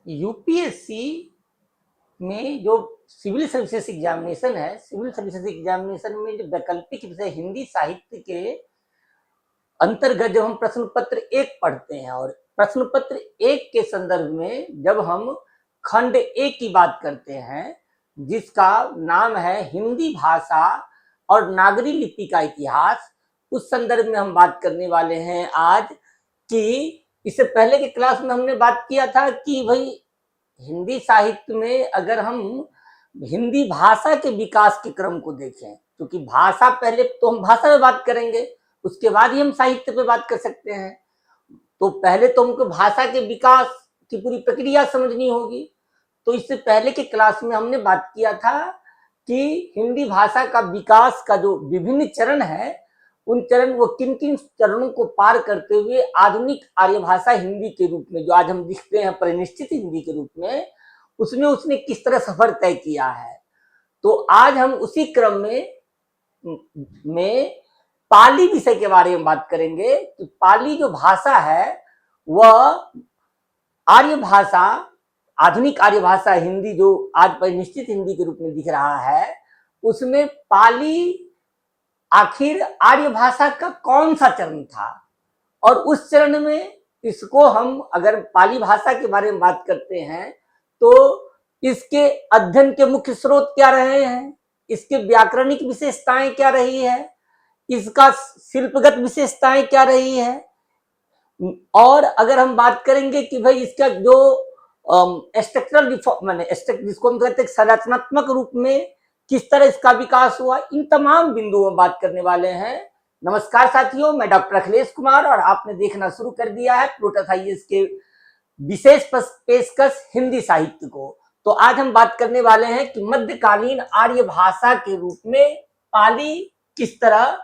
UPSC में जो civil services examination है, सिविल सर्विसेज एग्जामिनेशन में जो वैकल्पिक विषय हिंदी साहित्य के अंतर्गत जब हम प्रश्न पत्र एक पढ़ते हैं और प्रश्न पत्र एक के संदर्भ में जब हम खंड एक की बात करते हैं जिसका नाम है हिंदी भाषा और नागरी लिपि का इतिहास, उस संदर्भ में हम बात करने वाले हैं आज। कि इससे पहले के क्लास में हमने बात किया था कि भाई हिंदी साहित्य में अगर हम हिंदी भाषा के विकास के क्रम को देखें, क्योंकि भाषा पहले तो हम भाषा में बात करेंगे, उसके बाद ही हम साहित्य पे बात कर सकते हैं। तो पहले तो हमको भाषा के विकास की पूरी प्रक्रिया समझनी होगी। तो इससे पहले के क्लास में हमने बात किया था कि हिंदी भाषा का विकास का जो विभिन्न चरण है, उन चरण वो किन किन चरणों को पार करते हुए आधुनिक आर्य भाषा हिंदी के रूप में जो आज हम दिखते हैं परिनिष्ठित हिंदी के रूप में, उसमें उसने किस तरह सफर तय किया है। तो आज हम उसी क्रम में पाली विषय के बारे में बात करेंगे कि पाली जो भाषा है वह आर्य भाषा, आधुनिक आर्य भाषा हिंदी जो आज परिनिष्ठित हिंदी के रूप में दिख रहा है, उसमें पाली आखिर आर्य भाषा का कौन सा चरण था और उस चरण में इसको हम अगर पाली भाषा के बारे में बात करते हैं तो इसके अध्ययन के मुख्य स्रोत क्या रहे हैं, इसके व्याकरणिक विशेषताएं क्या रही है, इसका शिल्पगत विशेषताएं क्या रही है, और अगर हम बात करेंगे कि भाई इसका जो स्ट्रक्चरल जिसको हम कहते हैं संरचनात्मक रूप में किस तरह इसका विकास हुआ, इन तमाम बिंदुओं में बात करने वाले हैं। नमस्कार साथियों, मैं डॉक्टर अखिलेश कुमार और आपने देखना शुरू कर दिया है प्लूटस आईएएस के विशेष पेशकश हिंदी साहित्य को। तो आज हम बात करने वाले हैं कि मध्यकालीन आर्य भाषा के रूप में पाली किस तरह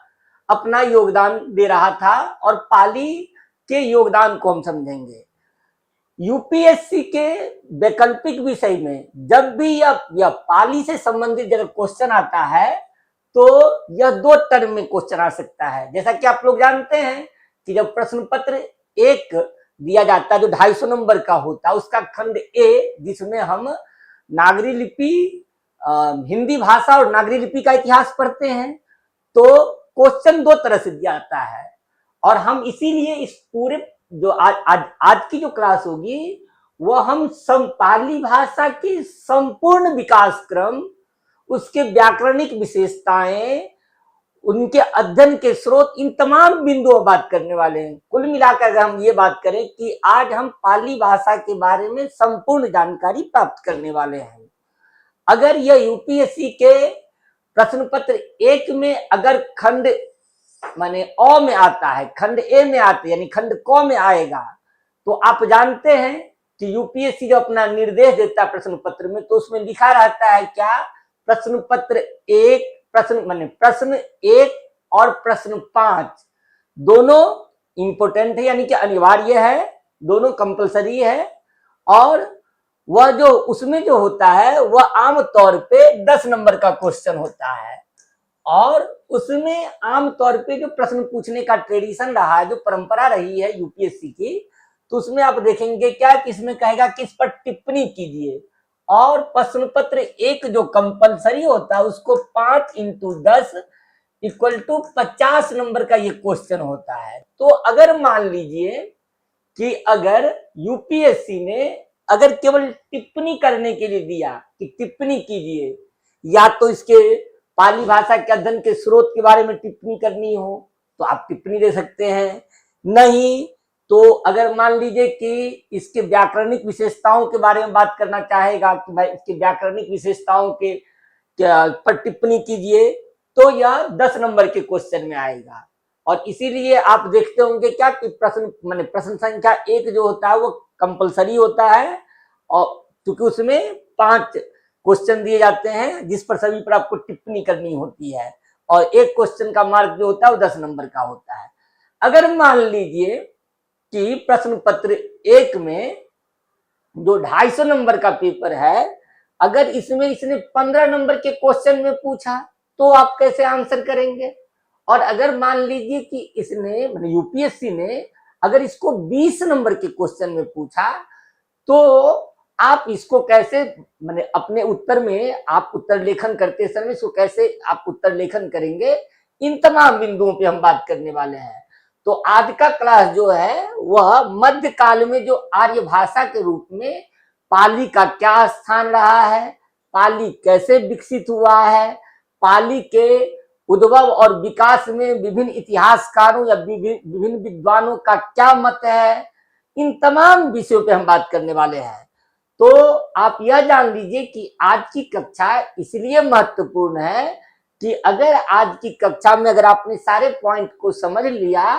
अपना योगदान दे रहा था और पाली के योगदान को हम समझेंगे। यूपीएससी के वैकल्पिक विषय में जब भी यह पाली से संबंधित जब क्वेश्चन आता है तो यह दो टर्म में क्वेश्चन आ सकता है। जैसा कि आप लोग जानते हैं कि जब प्रश्न पत्र एक दिया जाता है जो 250 नंबर का होता है, उसका खंड ए जिसमें हम नागरी लिपि, हिंदी भाषा और नागरी लिपि का इतिहास पढ़ते हैं, तो क्वेश्चन दो तरह से दिया जाता है। और हम इसीलिए इस पूरे जो आज की जो क्लास होगी वह हम पाली भाषा की संपूर्ण विकास क्रम, उसके व्याकरणिक विशेषताएं, उनके अध्ययन के स्रोत, इन तमाम बिंदुओं बात करने वाले हैं। कुल मिलाकर अगर हम ये बात करें कि आज हम पाली भाषा के बारे में संपूर्ण जानकारी प्राप्त करने वाले हैं। अगर यह यूपीएससी के प्रश्न पत्र एक में अगर खंड माने अ में आता है, खंड ए में आते यानी खंड क में आएगा, तो आप जानते हैं कि यूपीएससी जो अपना निर्देश देता है प्रश्न पत्र में, तो उसमें लिखा रहता है क्या, प्रश्न पत्र एक, प्रश्न एक और प्रश्न 5 दोनों इंपोर्टेंट है यानी कि अनिवार्य है, दोनों कंपलसरी है। और वह जो उसमें जो होता है वह आमतौर पे 10 नंबर का क्वेश्चन होता है। और उसमें आमतौर पे जो प्रश्न पूछने का ट्रेडिशन रहा है, जो परंपरा रही है यूपीएससी की, तो उसमें आप देखेंगे क्या कि इसमें कहेगा कि इस पर टिप्पणी कीजिए। और प्रश्न पत्र एक जो कंपलसरी होता है उसको 5 इंटू 10 इक्वल टू 50 नंबर का ये क्वेश्चन होता है। तो अगर मान लीजिए कि अगर यूपीएससी ने अगर केवल टिप्पणी करने के लिए दिया कि टिप्पणी कीजिए, या तो इसके पाली भाषा के अध्ययन के स्रोत के बारे में टिप्पणी करनी हो तो आप टिप्पणी दे सकते हैं, नहीं तो अगर मान लीजिए कि इसके व्याकरणिक विशेषताओं के बारे में बात करना चाहेगा कि भाई इसके व्याकरणिक विशेषताओं के पर टिप्पणी कीजिए, तो यह 10 नंबर के क्वेश्चन में आएगा। और इसीलिए आप देखते होंगे क्या कि प्रश्न संख्या एक जो होता है वो कंपलसरी होता है, और क्योंकि उसमें 5 क्वेश्चन दिए जाते हैं जिस पर सभी पर आपको टिप्पणी करनी होती है, और एक क्वेश्चन का मार्क जो होता है वो 10 नंबर का होता है। अगर मान लीजिए कि प्रश्न पत्र एक में जो 250 नंबर का पेपर है, अगर इसमें इसने 15 नंबर के क्वेश्चन में पूछा तो आप कैसे आंसर करेंगे। और अगर मान लीजिए कि इसने यूपीएससी ने अगर इसको 20 नंबर के क्वेश्चन में पूछा तो आप इसको कैसे माने अपने उत्तर में आप उत्तर लेखन करते समय इसको कैसे आप उत्तर लेखन करेंगे, इन तमाम बिंदुओं पे हम बात करने वाले हैं। तो आज का क्लास जो है वह मध्यकाल में जो आर्य भाषा के रूप में पाली का क्या स्थान रहा है, पाली कैसे विकसित हुआ है, पाली के उद्भव और विकास में विभिन्न इतिहासकारों या विभिन्न विद्वानों का क्या मत है, इन तमाम विषयों पे हम बात करने वाले हैं। तो आप यह जान लीजिए कि आज की कक्षा इसलिए महत्वपूर्ण है कि अगर आज की कक्षा में अगर आपने सारे पॉइंट को समझ लिया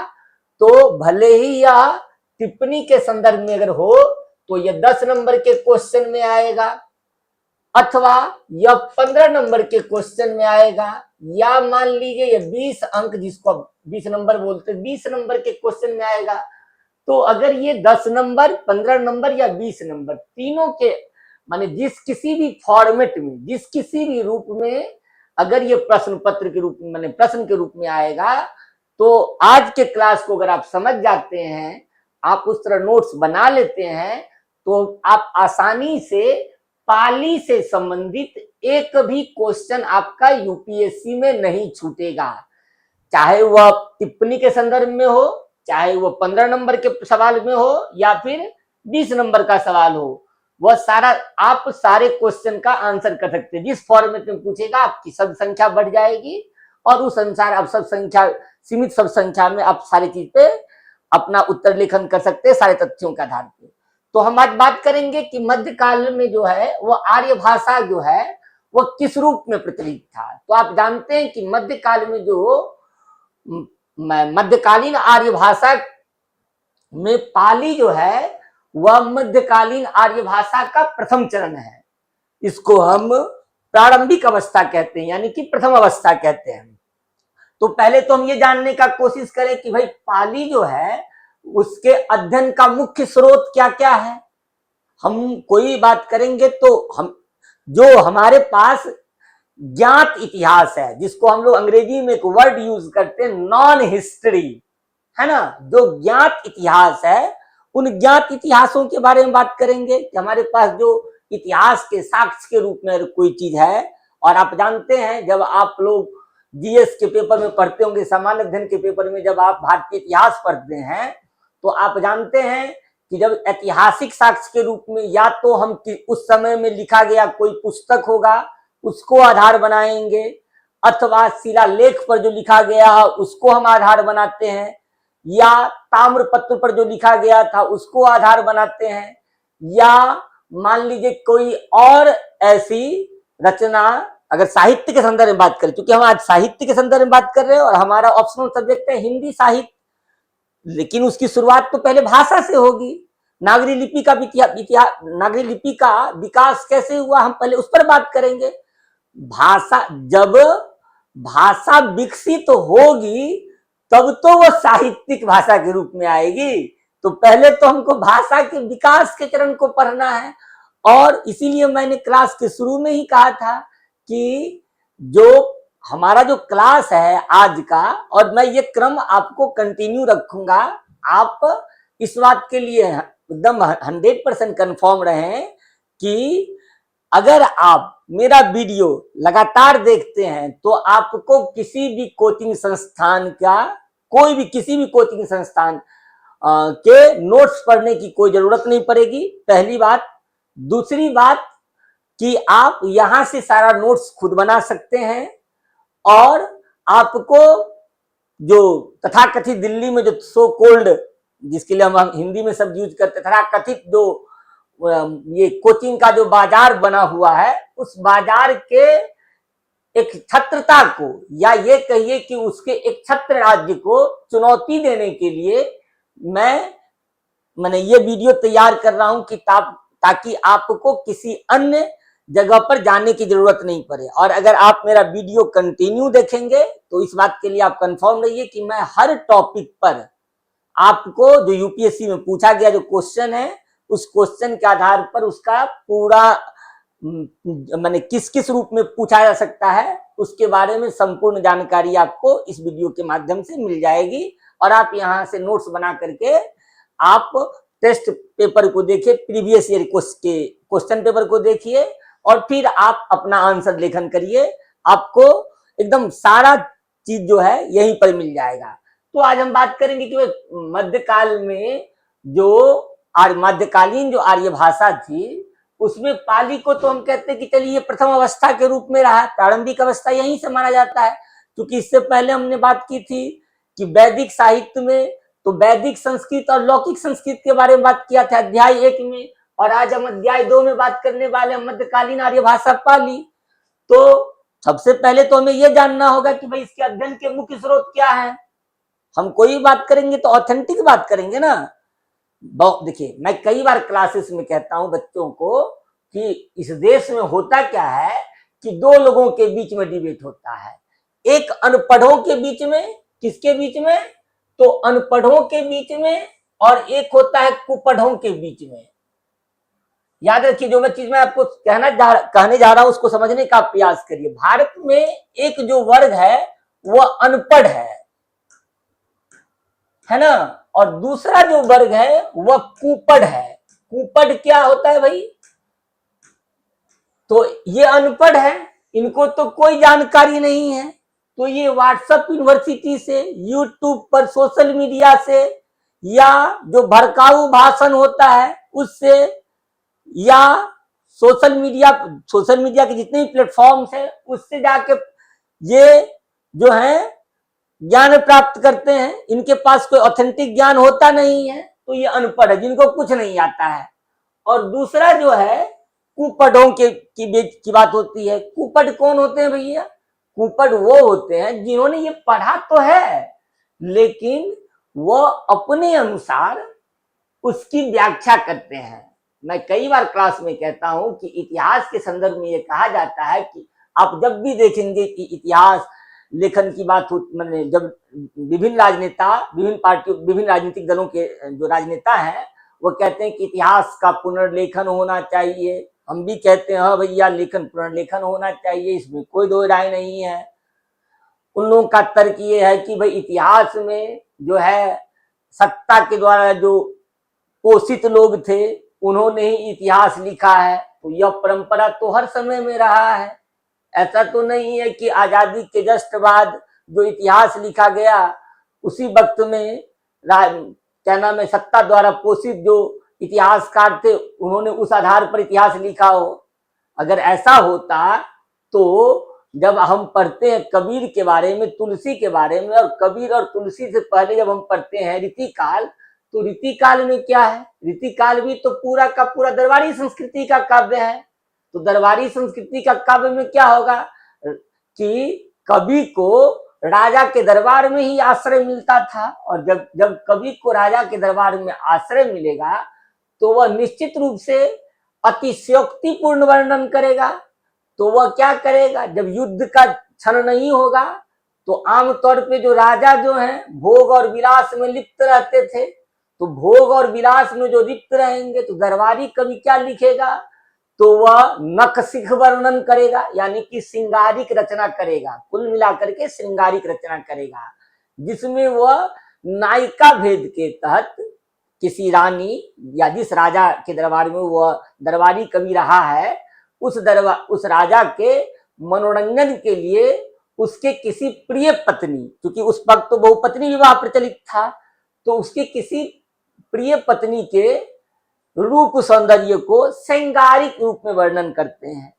तो भले ही यह टिप्पणी के संदर्भ में अगर हो तो यह 10 नंबर के क्वेश्चन में आएगा, अथवा यह 15 नंबर के क्वेश्चन में आएगा, या मान लीजिए यह 20 अंक जिसको 20 नंबर बोलते हैं 20 नंबर के क्वेश्चन में आएगा। तो अगर ये 10 नंबर, 15 नंबर या 20 नंबर तीनों के माने जिस किसी भी फॉर्मेट में, जिस किसी भी रूप में अगर ये प्रश्न पत्र के रूप में माने प्रश्न के रूप में आएगा, तो आज के क्लास को अगर आप समझ जाते हैं, आप उस तरह नोट्स बना लेते हैं, तो आप आसानी से पाली से संबंधित एक भी क्वेश्चन आपका यूपीएससी में नहीं छूटेगा, चाहे वह टिप्पणी के संदर्भ में हो, चाहे वो 15 नंबर के सवाल में हो या फिर 20 नंबर का सवाल हो, वह सारा आप सारे क्वेश्चन का आंसर कर सकते हैं। जिस फॉर्मेट में पूछेगा आपकी सब संख्या बढ़ जाएगी और उस अनुसार आप सब संख्या सीमित सब संख्या में आप सारी चीज पे अपना उत्तर लेखन कर सकते हैं सारे तथ्यों के आधार पे। तो हम आज बात करेंगे कि मध्यकाल में जो है वो आर्य भाषा जो है वह किस रूप में प्रचलित था। तो आप जानते हैं कि मध्यकाल में जो मध्यकालीन आर्य भाषा में पाली जो है वह मध्यकालीन आर्य भाषा का प्रथम चरण है। इसको हम प्रारंभिक अवस्था कहते हैं, यानी कि प्रथम अवस्था कहते हैं। तो पहले तो हम ये जानने का कोशिश करें कि भाई पाली जो है उसके अध्ययन का मुख्य स्रोत क्या क्या है। हम कोई बात करेंगे तो हम जो हमारे पास ज्ञात इतिहास है, जिसको हम लोग अंग्रेजी में एक वर्ड यूज करते हैं नॉन हिस्ट्री, है ना, जो ज्ञात इतिहास है उन ज्ञात इतिहासों के बारे में बात करेंगे कि हमारे पास जो इतिहास के साक्ष्य के रूप में कोई चीज है। और आप जानते हैं जब आप लोग जीएस के पेपर में पढ़ते होंगे, सामान्य अध्ययन के पेपर में जब आप भारतीय इतिहास पढ़ते हैं तो आप जानते हैं कि जब ऐतिहासिक साक्ष्य के रूप में या तो हम उस समय में लिखा गया कोई पुस्तक होगा उसको आधार बनाएंगे, अथवा शिलालेख पर जो लिखा गया है उसको हम आधार बनाते हैं, या ताम्रपत्र पर जो लिखा गया था उसको आधार बनाते हैं, या मान लीजिए कोई और ऐसी रचना अगर साहित्य के संदर्भ में बात करें, क्योंकि हम आज साहित्य के संदर्भ में बात कर रहे हैं और हमारा ऑप्शनल सब्जेक्ट है हिंदी साहित्य, लेकिन उसकी शुरुआत तो पहले भाषा से होगी। नागरी लिपि का विकास कैसे हुआ हम पहले उस पर बात करेंगे। भाषा जब भाषा विकसित होगी तब तो वो साहित्यिक भाषा के रूप में आएगी। तो पहले तो हमको भाषा के विकास के चरण को पढ़ना है। और इसीलिए मैंने क्लास के शुरू में ही कहा था कि जो हमारा जो क्लास है आज का, और मैं ये क्रम आपको कंटिन्यू रखूंगा, आप इस बात के लिए एकदम 100% कंफर्म रहें कि अगर आप मेरा वीडियो लगातार देखते हैं तो आपको किसी भी कोचिंग संस्थान का किसी भी कोचिंग संस्थान के नोट्स पढ़ने की कोई जरूरत नहीं पड़ेगी, पहली बात। दूसरी बात कि आप यहां से सारा नोट्स खुद बना सकते हैं, और आपको जो तथाकथित दिल्ली में जो सो कोल्ड, जिसके लिए हम हिंदी में सब यूज करते, तथाकथित जो ये कोचिंग का जो बाजार बना हुआ है उस बाजार के एक छत्रता को, या ये कहिए कि उसके एक छत्र राज्य को चुनौती देने के लिए मैंने ये वीडियो तैयार कर रहा हूं कि ताकि आपको किसी अन्य जगह पर जाने की जरूरत नहीं पड़े। और अगर आप मेरा वीडियो कंटिन्यू देखेंगे तो इस बात के लिए आप कंफर्म रहिए कि मैं हर टॉपिक पर आपको जो यूपीएससी में पूछा गया जो क्वेश्चन है उस क्वेश्चन के आधार पर उसका पूरा माने किस किस रूप में पूछा जा सकता है उसके बारे में संपूर्ण जानकारी आपको इस वीडियो के माध्यम से मिल जाएगी। और आप यहाँ से नोट्स बना करके आप टेस्ट पेपर को देखिए, प्रीवियस ईयर के क्वेश्चन पेपर को देखिए और फिर आप अपना आंसर लेखन करिए। आपको एकदम सारा चीज जो है यहीं पर मिल जाएगा। तो आज हम बात करेंगे कि मध्यकाल में जो मध्यकालीन जो आर्य भाषा थी उसमें पाली को तो हम कहते हैं कि चलिए ये प्रथम अवस्था के रूप में रहा, प्रारंभिक अवस्था यहीं से माना जाता है। क्योंकि इससे पहले हमने बात की थी कि वैदिक साहित्य में तो वैदिक संस्कृत और लौकिक संस्कृत के बारे में बात किया था अध्याय 1 में, और आज हम अध्याय 2 में बात करने वाले हैं मध्यकालीन आर्य भाषा पाली। तो सबसे पहले तो हमें यह जानना होगा कि भाई इसके अध्ययन के मुख्य स्रोत क्या है। हम कोई बात करेंगे तो ऑथेंटिक बात करेंगे ना। देखिए, मैं कई बार क्लासेस में कहता हूं बच्चों को कि इस देश में होता क्या है कि दो लोगों के बीच में डिबेट होता है, एक अनपढ़ों के बीच में, किसके बीच में, तो अनपढ़ों के बीच में, और एक होता है कुपढ़ों के बीच में। याद रखिए, जो मैं चीज मैं आपको कहने जा रहा हूं उसको समझने का प्रयास करिए। भारत में एक जो वर्ग है वह अनपढ़ है ना, और दूसरा जो वर्ग है वह कुपढ़ है। कुपढ़ क्या होता है भाई, तो ये अनपढ़ है, इनको तो कोई जानकारी नहीं है, तो ये व्हाट्सएप यूनिवर्सिटी से, यूट्यूब पर, सोशल मीडिया से, या जो भड़काऊ भाषण होता है उससे, या सोशल मीडिया के जितने भी प्लेटफॉर्म्स है उससे जाके ये जो है ज्ञान प्राप्त करते हैं। इनके पास कोई ऑथेंटिक ज्ञान होता नहीं है, तो ये अनपढ़ है, जिनको कुछ नहीं आता है। और दूसरा जो है कुपढ़ों की बात होती है। कुपढ़ कौन होते हैं भैया, कुपढ़ वो होते हैं जिन्होंने ये पढ़ा तो है लेकिन वो अपने अनुसार उसकी व्याख्या करते हैं। मैं कई बार क्लास में कहता हूं कि इतिहास के संदर्भ में ये कहा जाता है कि आप जब भी देखेंगे कि इतिहास लेखन की बात हो, मैंने जब विभिन्न राजनेता, विभिन्न पार्टियों, विभिन्न राजनीतिक दलों के जो राजनेता हैं वो कहते हैं कि इतिहास का पुनर्लेखन होना चाहिए, हम भी कहते हैं हाँ भैया लेखन पुनर्लेखन होना चाहिए, इसमें कोई दो राय नहीं है। उन लोगों का तर्क ये है कि भाई इतिहास में जो है सत्ता के द्वारा जो पोषित लोग थे उन्होंने ही इतिहास लिखा है, तो यह परंपरा तो हर समय में रहा है। ऐसा तो नहीं है कि आजादी के जस्ट बाद जो इतिहास लिखा गया उसी वक्त में क्या नाम है सत्ता द्वारा पोषित जो इतिहासकार थे उन्होंने उस आधार पर इतिहास लिखा हो। अगर ऐसा होता तो जब हम पढ़ते हैं कबीर के बारे में, तुलसी के बारे में, और कबीर और तुलसी से पहले जब हम पढ़ते हैं रीतिकाल, तो रीतिकाल में क्या है, रीतिकाल भी तो पूरा का पूरा दरबारी संस्कृति का काव्य है। तो दरबारी संस्कृति का काव्य में क्या होगा कि कवि को राजा के दरबार में ही आश्रय मिलता था, और जब कवि को राजा के दरबार में आश्रय मिलेगा तो वह निश्चित रूप से अतिशयोक्तिपूर्ण वर्णन करेगा। तो वह क्या करेगा, जब युद्ध का क्षण नहीं होगा तो आमतौर पे जो राजा जो हैं भोग और विलास में लिप्त रहते थे, तो भोग और विलास में जो लिप्त रहेंगे तो दरबारी कवि क्या लिखेगा, तो वह नखशिख वर्णन करेगा, यानी कि श्रृंगारिक रचना करेगा, कुल मिलाकर के श्रृंगारिक रचना करेगा, जिसमें वह नायिका भेद के तहत किसी रानी या जिस राजा के दरबार में वह दरबारी कवि रहा है उस राजा के मनोरंजन के लिए उसके किसी प्रिय पत्नी, क्योंकि उस वक्त तो बहुपत्नी विवाह प्रचलित था, तो उसके किसी प्रिय पत्नी के रूप सौंदर्य को श्रृंगारिक रूप में वर्णन करते हैं।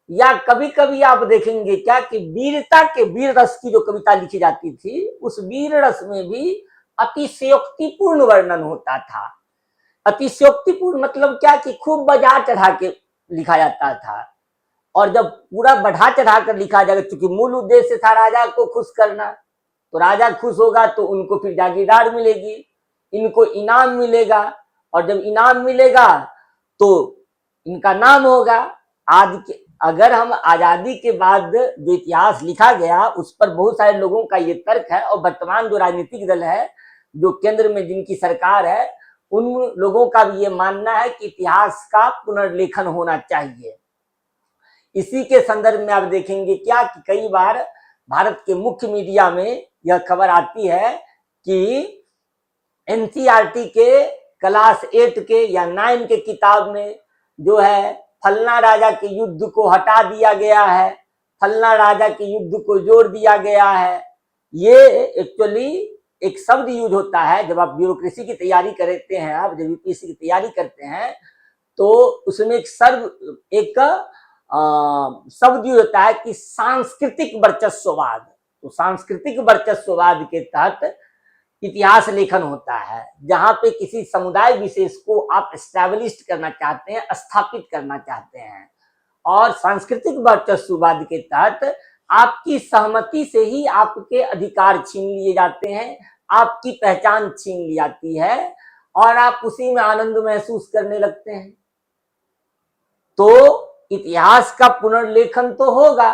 या कभी कभी आप देखेंगे क्या कि वीरता के वीर रस की जो कविता लिखी जाती थी उस वीर रस में भी अतिशयोक्तिपूर्ण वर्णन होता था। अतिशयोक्तिपूर्ण मतलब क्या कि खूब बढ़ा चढ़ा के लिखा जाता था, और जब पूरा बढ़ा चढ़ा कर लिखा जाएगा, क्योंकि मूल उद्देश्य था राजा को खुश करना, तो राजा खुश होगा तो उनको फिर जागीरदार मिलेगी, इनको इनाम मिलेगा, और जब इनाम मिलेगा तो इनका नाम होगा। आज के अगर हम आजादी के बाद जो इतिहास लिखा गया उस पर बहुत सारे लोगों का ये तर्क है, और वर्तमान जो राजनीतिक दल है जो केंद्र में जिनकी सरकार है उन लोगों का भी ये मानना है कि इतिहास का पुनर्लेखन होना चाहिए। इसी के संदर्भ में आप देखेंगे क्या कि कई बार भारत के मुख्य मीडिया में यह खबर आती है कि एनसीईआरटी के क्लास 8 के या 9 के किताब में जो है फलना राजा के युद्ध को हटा दिया गया है, फलना राजा के युद्ध को जोड़ दिया गया है। ये एक्चुअली एक शब्द यूज होता है जब आप ब्यूरोक्रेसी की तैयारी करते हैं, आप जब यूपीएससी की तैयारी करते हैं तो उसमें एक शब्द यूज होता है कि सांस्कृतिक वर्चस्ववाद। तो सांस्कृतिक वर्चस्ववाद के तहत इतिहास लेखन होता है, जहां पे किसी समुदाय विशेष को आप एस्टैब्लिश करना चाहते हैं, स्थापित करना चाहते हैं। और सांस्कृतिक वर्चस्ववाद के तहत आपकी सहमति से ही आपके अधिकार छीन लिए जाते हैं, आपकी पहचान छीन ली जाती है और आप उसी में आनंद महसूस करने लगते हैं। तो इतिहास का पुनर्लेखन तो होगा,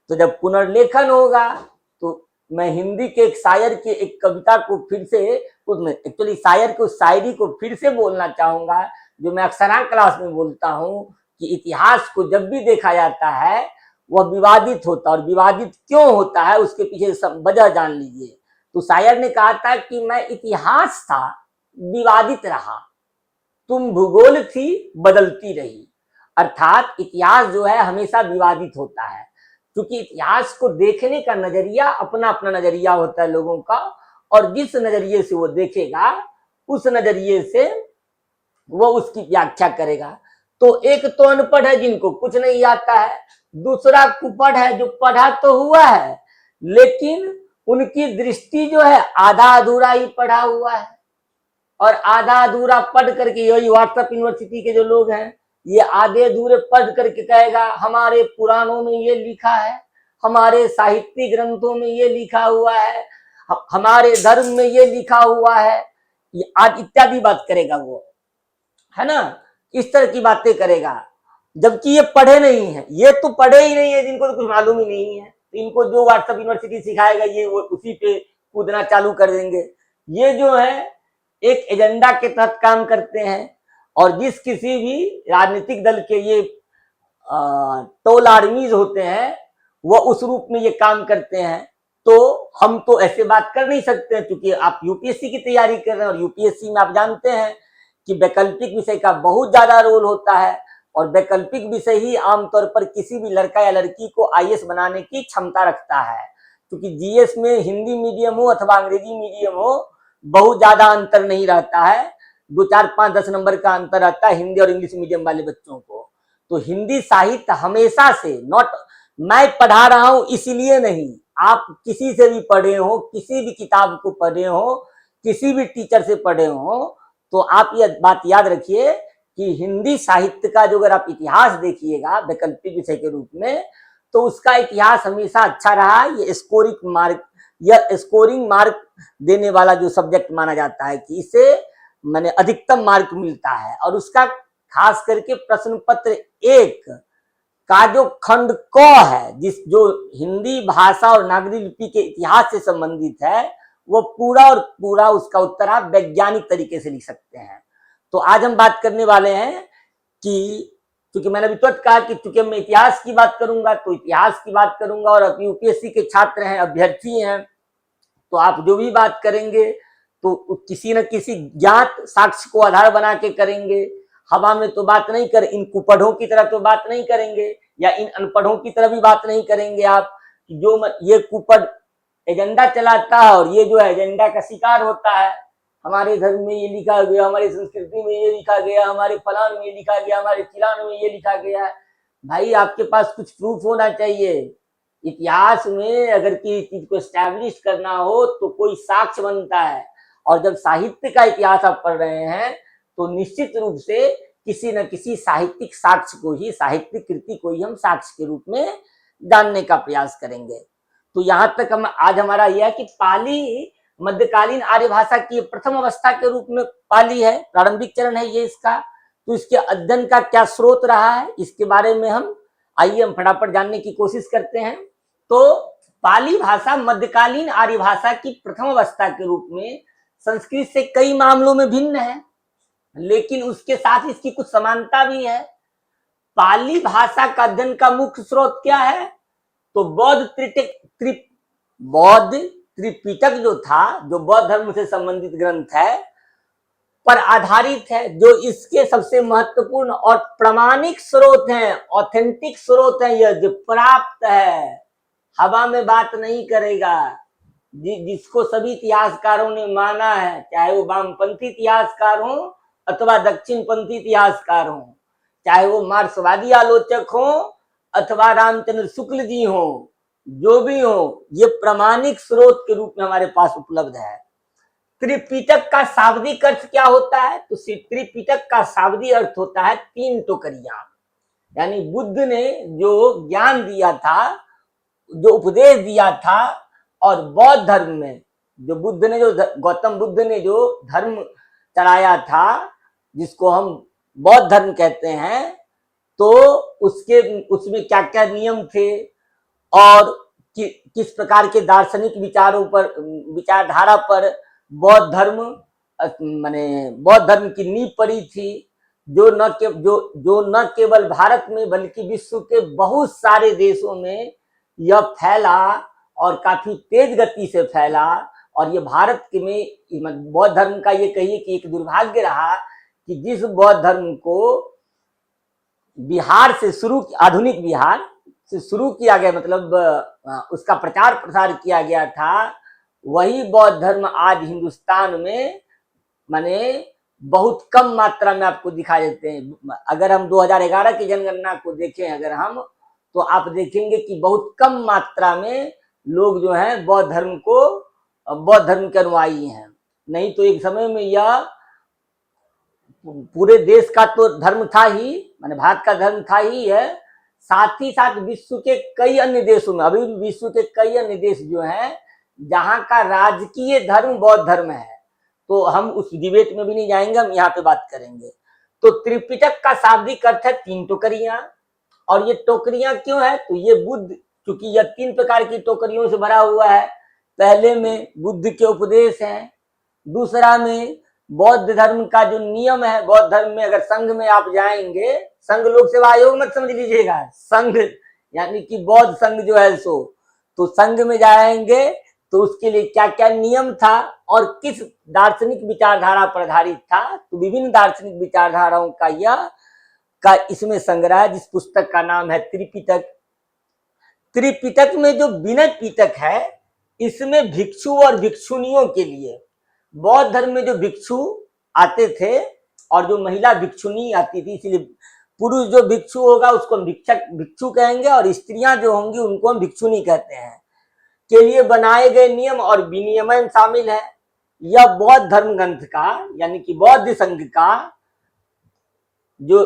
तो जब पुनर्लेखन होगा तो मैं हिंदी के एक शायर की एक कविता को फिर से, उसमें एक्चुअली शायर को शायरी को फिर से बोलना चाहूंगा, जो मैं अक्सर क्लास में बोलता हूं कि इतिहास को जब भी देखा जाता है वह विवादित होता है, और विवादित क्यों होता है उसके पीछे सब वजह जान लीजिए। तो शायर ने कहा था कि मैं इतिहास था विवादित रहा, तुम भूगोल थी बदलती रही। अर्थात इतिहास जो है हमेशा विवादित होता है, क्योंकि इतिहास को देखने का नजरिया अपना अपना नजरिया होता है लोगों का, और जिस नजरिए से वो देखेगा उस नजरिए से वो उसकी व्याख्या करेगा। तो एक तो अनपढ़ है जिनको कुछ नहीं आता है, दूसरा कुपढ़ है जो पढ़ा तो हुआ है लेकिन उनकी दृष्टि जो है आधा अधूरा ही पढ़ा हुआ है, और आधा अधूरा पढ़ करके, यही व्हाट्सएप यूनिवर्सिटी के जो लोग हैं ये आधे अधूरे पढ़ करके कहेगा हमारे पुराणों में ये लिखा है, हमारे साहित्यिक ग्रंथों में ये लिखा हुआ है, हमारे धर्म में ये लिखा हुआ है, ये आज इत्यादि बात करेगा वो, है ना, इस तरह की बातें करेगा, जबकि ये पढ़े नहीं है, ये तो पढ़े ही नहीं है, जिनको तो कुछ मालूम ही नहीं है। इनको जो व्हाट्सएप यूनिवर्सिटी सिखाएगा ये वो उसी पे कूदना चालू कर देंगे। ये जो है एक एजेंडा के तहत काम करते हैं, और जिस किसी भी राजनीतिक दल के ये टोल आर्मीज होते हैं वो उस रूप में ये काम करते हैं। तो हम तो ऐसे बात कर नहीं सकते हैं, क्योंकि आप यूपीएससी की तैयारी कर रहे हैं और यूपीएससी में आप जानते हैं कि वैकल्पिक विषय का बहुत ज्यादा रोल होता है, और वैकल्पिक विषय ही आमतौर पर किसी भी लड़का या लड़की को आईएएस बनाने की क्षमता रखता है, क्योंकि जीएस में हिंदी मीडियम हो अथवा अंग्रेजी मीडियम हो बहुत ज्यादा अंतर नहीं रहता है, 2, 4, 5, 10 नंबर का अंतर रहता है हिंदी और इंग्लिश मीडियम वाले बच्चों को। तो हिंदी साहित्य हमेशा से, नॉट मैं पढ़ा रहा हूं इसीलिए नहीं, आप किसी से भी पढ़े हो, किसी भी किताब को पढ़े हो, किसी भी टीचर से पढ़े हो, तो आप ये बात याद रखिए कि हिंदी साहित्य का जो अगर आप इतिहास देखिएगा वैकल्पिक विषय के रूप में, तो उसका इतिहास हमेशा अच्छा रहा। ये स्कोरिंग मार्क देने वाला जो सब्जेक्ट माना जाता है कि इसे मैंने अधिकतम मार्क मिलता है, और उसका खास करके प्रश्न पत्र 1 का जो खंड क है, जो हिंदी भाषा और नागरी लिपि के इतिहास से संबंधित है, वो पूरा और पूरा उसका उत्तर आप वैज्ञानिक तरीके से लिख सकते हैं। तो आज हम बात करने वाले हैं कि, क्योंकि मैंने अभी तुरंत कहा कि चूंकि मैं इतिहास की बात करूंगा तो इतिहास की बात करूंगा, और अब यूपीएससी के छात्र हैं, अभ्यर्थी हैं, तो आप जो भी बात करेंगे तो किसी न किसी ज्ञात साक्ष्य को आधार बना के करेंगे। हवा में तो बात नहीं कर, इन कुपढ़ों की तरह तो बात नहीं करेंगे, या इन अनपढ़ों की तरह भी बात नहीं करेंगे आप, जो ये कुपढ़ एजेंडा चलाता है और ये जो है एजेंडा का शिकार होता है, हमारे धर्म में ये लिखा गया, हमारी संस्कृति में ये लिखा गया, हमारे फलान में ये लिखा गया, हमारे चिलान में ये लिखा गया। भाई आपके पास कुछ प्रूफ होना चाहिए। इतिहास में अगर किसी चीज को एस्टैब्लिश करना हो तो कोई साक्ष्य बनता है, और जब साहित्य का इतिहास आप पढ़ रहे हैं तो निश्चित रूप से किसी न किसी साहित्यिक साक्ष्य को ही, साहित्यिक कृति को ही हम साक्ष्य के रूप में जानने का प्रयास करेंगे। तो यहां तक हम आज हमारा यह है कि पाली मध्यकालीन आर्य भाषा की प्रथम अवस्था के रूप में पाली है, प्रारंभिक चरण है ये इसका। तो इसके अध्ययन का क्या स्रोत रहा है इसके बारे में हम फटाफट जानने की कोशिश करते हैं। तो पाली भाषा मध्यकालीन आर्य भाषा की प्रथम अवस्था के रूप में संस्कृत से कई मामलों में भिन्न है, लेकिन उसके साथ इसकी कुछ समानता भी है। पाली भाषा का अध्ययन का मुख्य स्रोत क्या है? तो बौद्ध त्रिपिटक जो था, जो बौद्ध धर्म से संबंधित ग्रंथ है, पर आधारित है, जो इसके सबसे महत्वपूर्ण और प्रामाणिक स्रोत हैं, ऑथेंटिक स्रोत हैं, यह जो प्राप्त है, हवा में बात नहीं करेगा, जिसको सभी इतिहासकारों ने माना है, चाहे वो वामपंथी इतिहासकार हो अथवा दक्षिणपंथी इतिहासकार हो, चाहे वो मार्क्सवादी आलोचक हो अथवा रामचंद्र शुक्ल जी हो, जो भी हो, ये प्रामाणिक स्रोत के रूप में हमारे पास उपलब्ध है। त्रिपिटक का शाब्दिक अर्थ क्या होता है? तो त्रिपिटक का शाब्दिक अर्थ होता है 3 टोकरियां। यानी बुद्ध ने जो ज्ञान दिया था, जो उपदेश दिया था, और बौद्ध धर्म में जो बुद्ध ने, जो गौतम बुद्ध ने जो धर्म चलाया था, जिसको हम बौद्ध धर्म कहते हैं, तो उसमें क्या क्या नियम थे और किस प्रकार के दार्शनिक विचारों पर, विचारधारा पर बौद्ध धर्म माने बौद्ध धर्म की नींव पड़ी थी, जो न केवल भारत में बल्कि विश्व के बहुत सारे देशों में यह फैला और काफी तेज गति से फैला। और ये भारत में बौद्ध धर्म का ये कहिए कि एक दुर्भाग्य रहा कि जिस बौद्ध धर्म को बिहार से शुरू, आधुनिक बिहार से शुरू किया गया, मतलब उसका प्रचार प्रसार किया गया था, वही बौद्ध धर्म आज हिंदुस्तान में माने बहुत कम मात्रा में आपको दिखा देते हैं। अगर हम 2011 की जनगणना को देखें अगर हम, तो आप देखेंगे कि बहुत कम मात्रा में लोग जो हैं बौद्ध धर्म के अनुयायी हैं। नहीं तो एक समय में यह पूरे देश का तो धर्म था ही, माने भारत का धर्म था ही है, साथ ही साथ विश्व के कई अन्य देशों में, अभी भी विश्व के कई अन्य देश जो हैं जहां का राजकीय धर्म बौद्ध धर्म है। तो हम उस डिबेट में भी नहीं जाएंगे, हम यहाँ पे बात करेंगे। तो त्रिपिटक का शाब्दिक अर्थ है 3 टोकरियां। और ये टोकरियां क्यों है? तो ये बुद्ध, क्योंकि यह 3 प्रकार की टोकरियों से भरा हुआ है। पहले में बुद्ध के उपदेश हैं, दूसरा में बौद्ध धर्म का जो नियम है, बौद्ध धर्म में अगर संघ में आप जाएंगे, संघ लोक सेवा आयोग मत समझ लीजिएगा, संघ यानी कि बौद्ध संघ जो है सो, तो संघ में जाएंगे तो उसके लिए क्या क्या नियम था और किस दार्शनिक विचारधारा पर आधारित था, तो विभिन्न दार्शनिक विचारधाराओं का इसमें संग्रह है, जिस पुस्तक का नाम है त्रिपिटक। त्रिपिटक में जो विनय पिटक है, इसमें भिक्षु और भिक्षुनियों के लिए, बौद्ध धर्म में जो भिक्षु आते थे और जो महिला भिक्षुनी आती थी, इसलिए पुरुष जो भिक्षु होगा उसको हम भिक्षु कहेंगे और स्त्रियां जो होंगी उनको हम भिक्षुनी कहते हैं, के लिए बनाए गए नियम और विनियमन शामिल है। यह बौद्ध धर्म ग्रंथ का यानी कि बौद्ध संघ का जो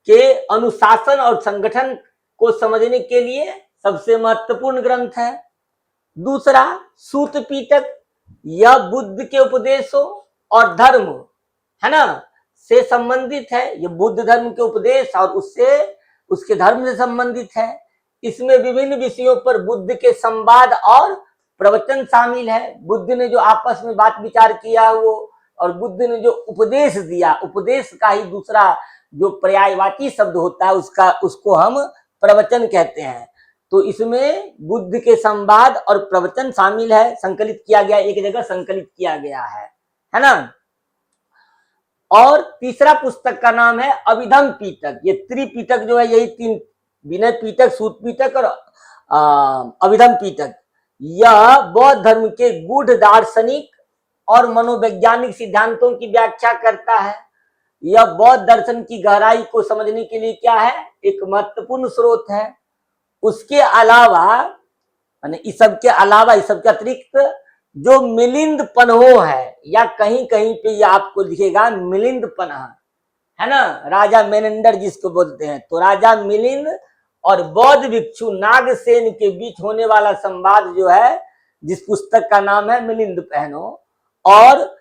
के अनुशासन और संगठन को समझने के लिए सबसे महत्वपूर्ण ग्रंथ है। दूसरा सूत पिटक, यह बुद्ध के उपदेशों और धर्म है ना से संबंधित है। यह बुद्ध धर्म के उपदेश और उसके धर्म से संबंधित है। इसमें विभिन्न विषयों पर बुद्ध के संवाद और प्रवचन शामिल है। बुद्ध ने जो आपस में बात विचार किया वो, और बुद्ध ने जो उपदेश दिया, उपदेश का ही दूसरा जो पर्यायवाची शब्द होता है उसको हम प्रवचन कहते हैं। तो इसमें बुद्ध के संवाद और प्रवचन शामिल है, संकलित किया गया, एक जगह संकलित किया गया है ना। और तीसरा पुस्तक का नाम है अभिधम पिटक। ये त्रिपिटक जो है, यही 3, विनय पिटक, सूत पिटक और अभिधम पिटक, यह बौद्ध धर्म के गूढ़ दार्शनिक और मनोवैज्ञानिक सिद्धांतों की व्याख्या करता है। यह बौद्ध दर्शन की गहराई को समझने के लिए क्या है, एक महत्वपूर्ण स्रोत है। उसके अलावा इस सब के अतिरिक्त जो मिलिंद पन्हो है, या कहीं कहीं पे ये आपको लिखेगा मिलिंद पन्हा, है ना, राजा मेनेंडर जिसको बोलते हैं, तो राजा मिलिंद और बौद्ध भिक्षु नागसेन के बीच होने वाला संवाद जो है, जिस पुस्तक का नाम है मिलिंद पन्हो, और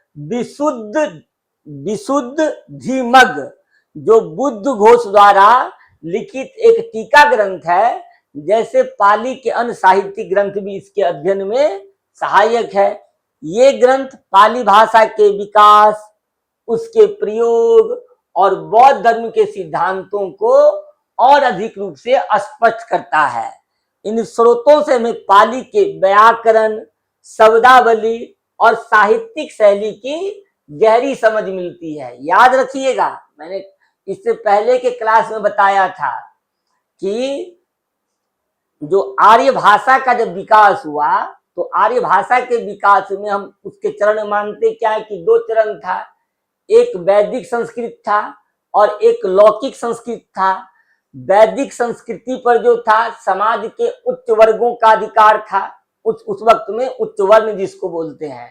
विशुद्ध धीमग जो बुद्ध घोष द्वारा लिखित एक टीका ग्रंथ है। जैसे पाली के अन्य साहित्यिक ग्रंथ भी इसके अध्ययन में सहायक है। ये ग्रंथ पाली भाषा के विकास, उसके प्रयोग और बौद्ध धर्म के सिद्धांतों को और अधिक रूप से स्पष्ट करता है। इन स्रोतों से हमें पाली के व्याकरण, शब्दावली और साहित्यिक शैली की गहरी समझ मिलती है। याद रखिएगा, मैंने इससे पहले के क्लास में बताया था कि जो आर्य भाषा का जब विकास हुआ तो आर्य भाषा के विकास में हम उसके चरण मानते क्या है कि दो चरण था, एक वैदिक संस्कृत था और एक लौकिक संस्कृत था। वैदिक संस्कृति पर जो था समाज के उच्च वर्गों का अधिकार था, उस वक्त में उच्च वर्ण जिसको बोलते हैं,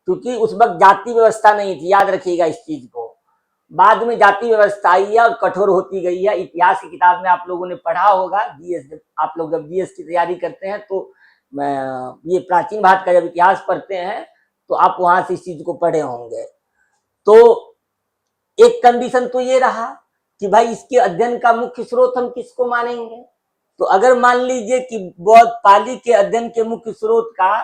क्योंकि उस वक्त जाति व्यवस्था नहीं थी, याद रखिएगा इस चीज को। बाद में जाति व्यवस्था आई है और कठोर होती गई है। इतिहास की किताब में आप लोगों ने पढ़ा होगा, जीएस, आप लोग जब जीएस की तैयारी करते हैं तो ये प्राचीन भारत का जब इतिहास पढ़ते हैं तो आप वहां से इस चीज को पढ़े होंगे। तो एक कंडीशन तो ये रहा कि भाई इसके अध्ययन का मुख्य स्रोत हम किसको मानेंगे। तो अगर मान लीजिए कि बौद्ध पाली के अध्ययन के मुख्य स्रोत का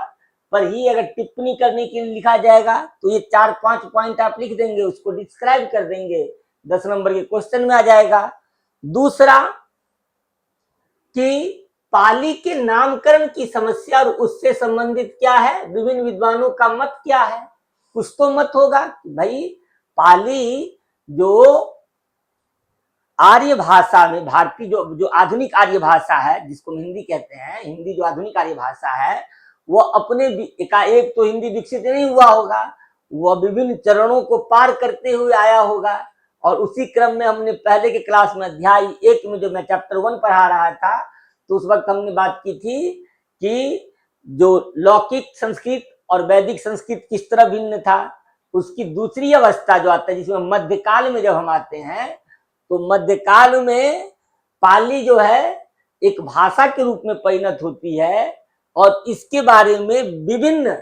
पर ही अगर टिप्पणी करने के लिए लिखा जाएगा तो ये 4-5 पॉइंट आप लिख देंगे, उसको डिस्क्राइब कर देंगे, 10 नंबर के क्वेश्चन में आ जाएगा। दूसरा कि पाली के नामकरण की समस्या और उससे संबंधित क्या है, विभिन्न विद्वानों का मत क्या है। कुछ तो मत होगा भाई पाली जो आर्य भाषा में भारतीय जो आधुनिक आर्य भाषा है जिसको हम हिंदी कहते हैं, हिंदी जो आधुनिक आर्य भाषा है वो अपने एकाएक तो हिंदी विकसित नहीं हुआ होगा, वह विभिन्न चरणों को पार करते हुए आया होगा। और उसी क्रम में हमने पहले के क्लास में अध्याय 1 में जो मैं चैप्टर 1 पढ़ा रहा था तो उस वक्त हमने बात की थी कि जो लौकिक संस्कृत और वैदिक संस्कृत किस तरह भिन्न था। उसकी दूसरी अवस्था जो आता है जिसमें मध्यकाल में जब हम आते हैं तो मध्यकाल में पाली जो है एक भाषा के रूप में परिणत होती है और इसके बारे में विभिन्न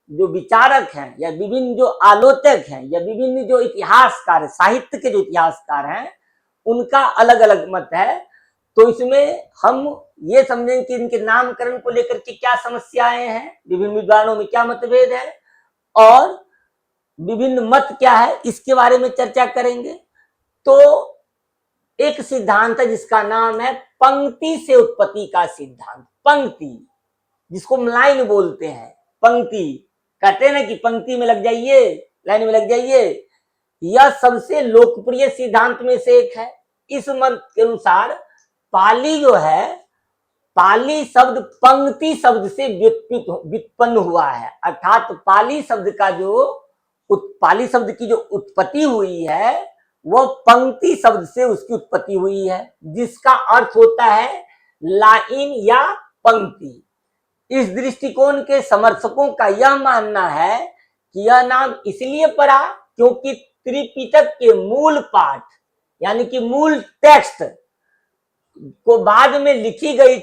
जो विचारक हैं या विभिन्न जो आलोचक हैं या विभिन्न जो इतिहासकार, साहित्य के जो इतिहासकार हैं, उनका अलग अलग मत है। तो इसमें हम ये समझें कि इनके नामकरण को लेकर के क्या समस्याएं हैं, विभिन्न विद्वानों में क्या मतभेद है और विभिन्न मत क्या है, इसके बारे में चर्चा करेंगे। तो एक सिद्धांत है जिसका नाम है पंक्ति से उत्पत्ति का सिद्धांत। पंक्ति जिसको हम लाइन बोलते हैं, पंक्ति कहते हैं ना कि पंक्ति में लग जाइए, लाइन में लग जाइए, यह सबसे लोकप्रिय सिद्धांत में से एक है। इस मत के अनुसार पाली जो है, पाली शब्द पंक्ति शब्द से व्युत्पन्न हुआ है, अर्थात पाली शब्द की जो उत्पत्ति हुई है वह पंक्ति शब्द से उसकी उत्पत्ति हुई है, जिसका अर्थ होता है लाइन या पंक्ति। इस दृष्टिकोण के समर्थकों का यह मानना है कि यह नाम इसलिए पड़ा क्योंकि त्रिपिटक के मूल पाठ यानी कि मूल टेक्स्ट को बाद में लिखी गई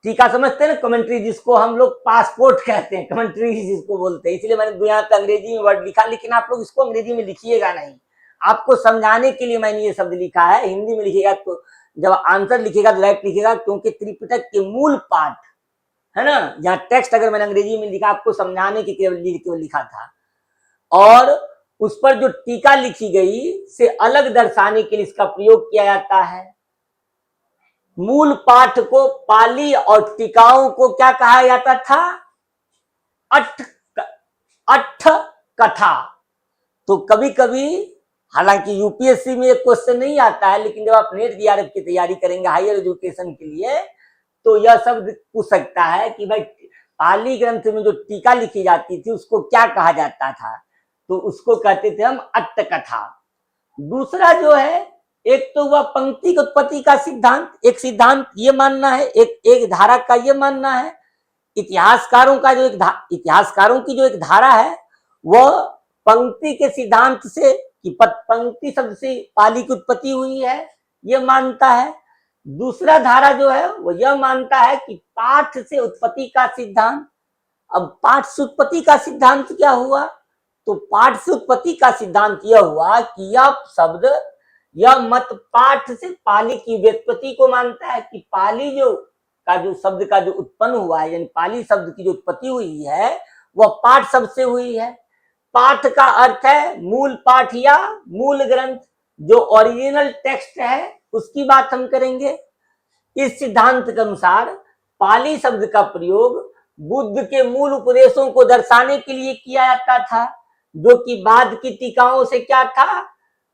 टीका समझते हैं ना, कमेंट्री जिसको हम लोग पासपोर्ट कहते हैं, कमेंट्री जिसको बोलते हैं। इसलिए मैंने यहाँ पे अंग्रेजी में वर्ड लिखा, लेकिन आप लोग इसको अंग्रेजी में लिखिएगा नहीं, आपको समझाने के लिए मैंने ये शब्द लिखा है। हिंदी में लिखिएगा तो जब आंसर लिखिएगा तो राइट लिखिएगा, क्योंकि त्रिपिटक के मूल पाठ है ना, यहाँ टेक्स्ट अगर मैंने अंग्रेजी में लिखा आपको समझाने के केवल लिखा था, और उस पर जो टीका लिखी गई से अलग दर्शाने के लिए इसका प्रयोग किया जाता है। मूल पाठ को पाली और टीकाओं को क्या कहा जाता था, अट्ठ कथा। तो कभी कभी हालांकि यूपीएससी में एक क्वेश्चन नहीं आता है, लेकिन जब आप नेट जीआरएफ की तैयारी करेंगे हायर एजुकेशन के लिए तो यह शब्द पूछ सकता है कि भाई पाली ग्रंथ में जो टीका लिखी जाती थी उसको क्या कहा जाता था, तो उसको कहते थे हम अट्ट कथा। दूसरा जो है, एक तो हुआ पंक्ति की उत्पत्ति का सिद्धांत, एक सिद्धांत ये मानना है, एक धारा का ये मानना है। इतिहासकारों की जो एक धारा है वह पंक्ति के सिद्धांत से कि पंक्ति शब्द से पाली की उत्पत्ति हुई है ये मानता है। दूसरा धारा जो है वो यह मानता है कि पाठ से उत्पत्ति का सिद्धांत। अब पाठ से उत्पत्ति का सिद्धांत क्या हुआ, तो पाठ से उत्पत्ति का सिद्धांत यह हुआ कि यह मत पाठ से पाली की व्युत्पत्ति को मानता है कि पाली जो शब्द का जो उत्पन्न हुआ है, यानी पाली शब्द की जो उत्पत्ति हुई है वह पाठ शब्द से हुई है। पाठ का अर्थ है मूल पाठ या मूल ग्रंथ, जो ओरिजिनल टेक्स्ट है उसकी बात हम करेंगे। इस सिद्धांत के अनुसार पाली शब्द का प्रयोग बुद्ध के मूल उपदेशों को दर्शाने के लिए किया जाता था, जो कि बाद की टीकाओं से क्या था,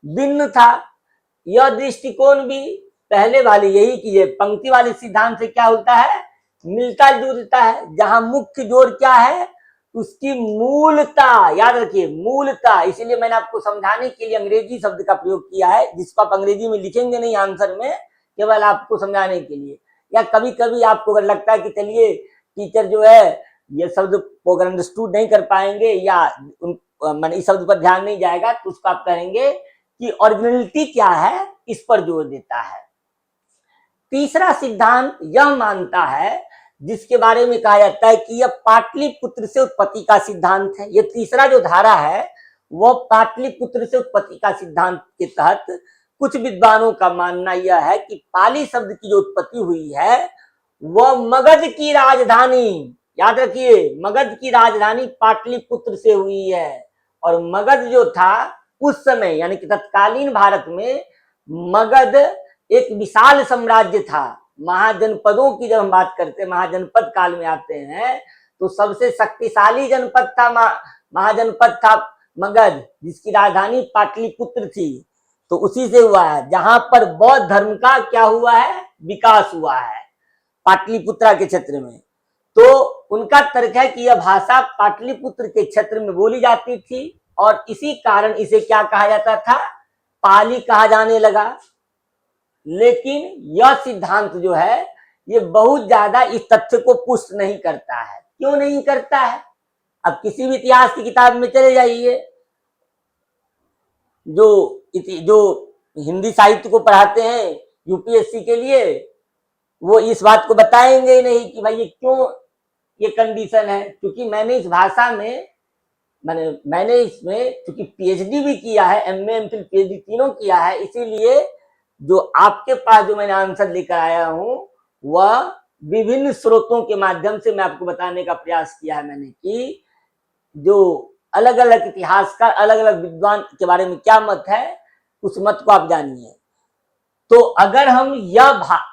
भिन्न था। यह दृष्टिकोण भी पहले वाले यही की है, पंक्ति वाले सिद्धांत से क्या होता है, मिलता जुलता है। जहां मुख्य जोर क्या है, उसकी मूलता, याद रखिए मूलता। इसीलिए मैंने आपको समझाने के लिए अंग्रेजी शब्द का प्रयोग किया है, जिसको आप अंग्रेजी में लिखेंगे नहीं आंसर में, केवल आपको समझाने के लिए। या कभी कभी आपको अगर लगता है कि चलिए टीचर जो है ये शब्द को अगर अंडरस्टूड नहीं कर पाएंगे या मैंने इस शब्द पर ध्यान नहीं जाएगा, तो उसको आप कहेंगे कि ओरिजिनलिटी क्या है, इस पर जोर देता है। तीसरा सिद्धांत यह मानता है, जिसके बारे में कहा जाता है कि यह पाटलिपुत्र से उत्पत्ति का सिद्धांत है। यह तीसरा जो धारा है वह पाटलिपुत्र से उत्पत्ति का सिद्धांत के तहत कुछ विद्वानों का मानना यह है कि पाली शब्द की जो उत्पत्ति हुई है वह मगध की राजधानी, याद रखिए मगध की राजधानी पाटलिपुत्र से हुई है। और मगध जो था उस समय यानी कि तत्कालीन भारत में मगध एक विशाल साम्राज्य था। महाजनपदों की जब हम बात करते हैं, महाजनपद काल में आते हैं, तो सबसे शक्तिशाली जनपद था महाजनपद था मगध, जिसकी राजधानी पाटलिपुत्र थी। तो उसी से हुआ है जहां पर बौद्ध धर्म का क्या हुआ है, विकास हुआ है पाटलिपुत्रा के क्षेत्र में। तो उनका तर्क है कि यह भाषा पाटलिपुत्र के क्षेत्र में बोली जाती थी और इसी कारण इसे क्या कहा जाता था, पाली कहा जाने लगा। लेकिन यह सिद्धांत जो है ये बहुत ज्यादा इस तथ्य को पुष्ट नहीं करता है। क्यों नहीं करता है, अब किसी भी इतिहास की किताब में चले जाइए, जो हिंदी साहित्य को पढ़ाते हैं यूपीएससी के लिए, वो इस बात को बताएंगे ही नहीं कि भाई ये क्यों ये कंडीशन है। क्योंकि मैंने इस भाषा में मैंने इसमें क्योंकि पीएचडी भी किया है, एमए एमफिल पीएचडी तीनों किया है, इसीलिए जो आपके पास जो मैंने आंसर लेकर आया हूं वह विभिन्न स्रोतों के माध्यम से मैं आपको बताने का प्रयास किया है मैंने, कि जो अलग अलग इतिहासकार अलग अलग विद्वान के बारे में क्या मत है, उस मत को आप जानिए। तो अगर हम यह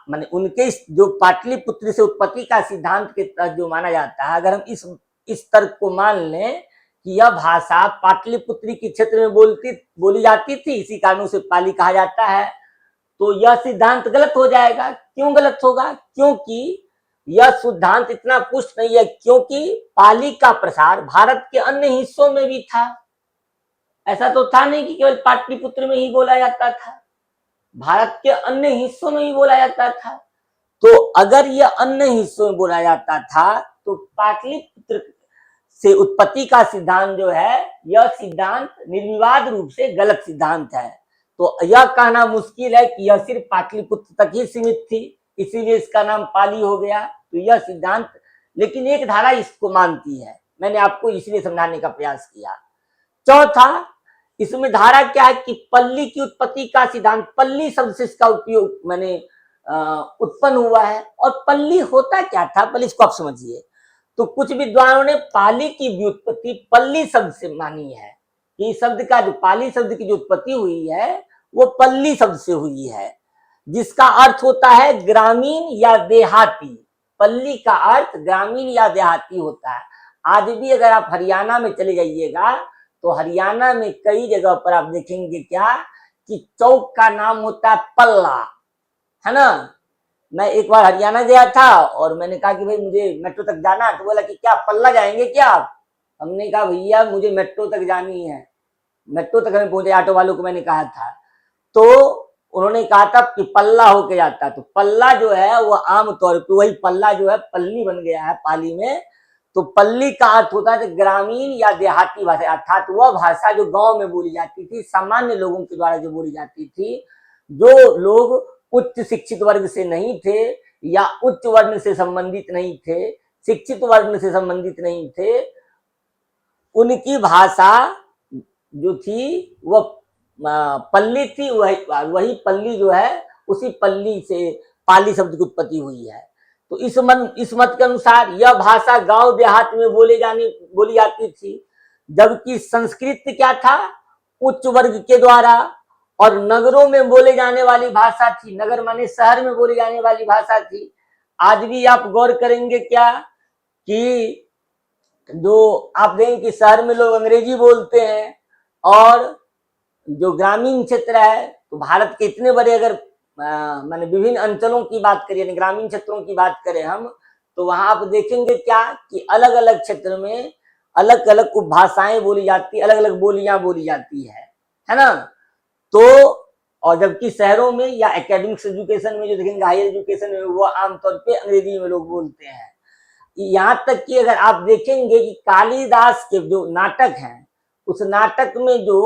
माने उनके जो पाटलिपुत्र से उत्पत्ति का सिद्धांत के तहत जो माना जाता है, अगर हम इस तर्क को मान लें कि यह भाषा पाटलिपुत्री के क्षेत्र में बोली जाती थी, इसी कारण उसे पाली कहा जाता है, तो यह सिद्धांत गलत हो जाएगा। क्यों गलत होगा, क्योंकि यह सिद्धांत इतना पुष्ट नहीं है, क्योंकि पाली का प्रसार भारत के अन्य हिस्सों में भी था। ऐसा तो था नहीं कि केवल पाटलिपुत्र में ही बोला जाता था, भारत के अन्य हिस्सों में भी बोला जाता था। तो अगर यह अन्य हिस्सों में बोला जाता था तो पाटलिपुत्र से उत्पत्ति का सिद्धांत जो है, यह सिद्धांत निर्विवाद रूप से गलत सिद्धांत है। तो यह कहना मुश्किल है कि यह सिर्फ पाटलिपुत्र तक ही सीमित थी, इसीलिए इसका नाम पाली हो गया। तो यह सिद्धांत, लेकिन एक धारा इसको मानती है, मैंने आपको इसलिए समझाने का प्रयास किया। चौथा, इसमें धारा क्या है कि पल्ली की उत्पत्ति का सिद्धांत, पल्ली शब्द से इसका उपयोग मैंने उत्पन्न हुआ है। और पल्ली होता क्या था, पहले इसको आप समझिए। तो कुछ विद्वानों ने पाली की व्युत्पत्ति पल्ली शब्द से मानी है, कि शब्द का जो पाली शब्द की जो उत्पत्ति हुई है वो पल्ली शब्द से हुई है, जिसका अर्थ होता है ग्रामीण या देहाती। पल्ली का अर्थ ग्रामीण या देहाती होता है। आज भी अगर आप हरियाणा में चले जाइएगा तो हरियाणा में कई जगह पर आप देखेंगे क्या कि चौक का नाम होता है पल्ला, है ना। मैं एक बार हरियाणा गया था और मैंने कहा कि भाई मुझे मेट्रो तक जाना है, तो बोला कि क्या पल्ला जाएंगे क्या आप। हमने कहा भैया मुझे मेट्रो तक जानी है, मेट्रो तक हमें पहुंचे, ऑटो वालों को मैंने कहा था। तो उन्होंने कहा था कि पल्ला होके जाता। तो पल्ला जो है वो आमतौर पर वही पल्ला जो है पल्ली बन गया है पाली में। तो पल्ली का अर्थ होता है ग्रामीण या देहाती भाषा, अर्थात वह भाषा जो गांव में बोली जाती थी, सामान्य लोगों के द्वारा जो बोली जाती थी, जो लोग उच्च शिक्षित वर्ग से नहीं थे या उच्च वर्ण से संबंधित नहीं थे, शिक्षित वर्ण से संबंधित नहीं थे, उनकी भाषा जो थी वह पल्ली थी। वही पल्ली जो है, उसी पल्ली से पाली शब्द की उत्पत्ति हुई है। तो इस मत के अनुसार यह भाषा गांव देहात में बोली जाती थी, जबकि संस्कृत क्या था, उच्च वर्ग के द्वारा और नगरों में बोले जाने वाली भाषा थी। नगर माने शहर में बोली जाने वाली भाषा थी। आज भी आप गौर करेंगे क्या कि जो आप देखें कि शहर में लोग अंग्रेजी बोलते हैं, और जो ग्रामीण क्षेत्र है, तो भारत के इतने बड़े अगर माने विभिन्न अंचलों की बात करें, यानी ग्रामीण क्षेत्रों की बात करें हम, तो वहां आप देखेंगे क्या कि अलग अलग क्षेत्र में अलग अलग उपभाषाएं बोली जाती, अलग अलग बोलियां बोली जाती है ना। तो और जबकि शहरों में या एकेडमिक्स एजुकेशन में जो देखेंगे, हायर एजुकेशन में, वो आमतौर पे अंग्रेजी में लोग बोलते हैं। यहाँ तक कि अगर आप देखेंगे कि कालिदास के जो नाटक हैं, उस नाटक में जो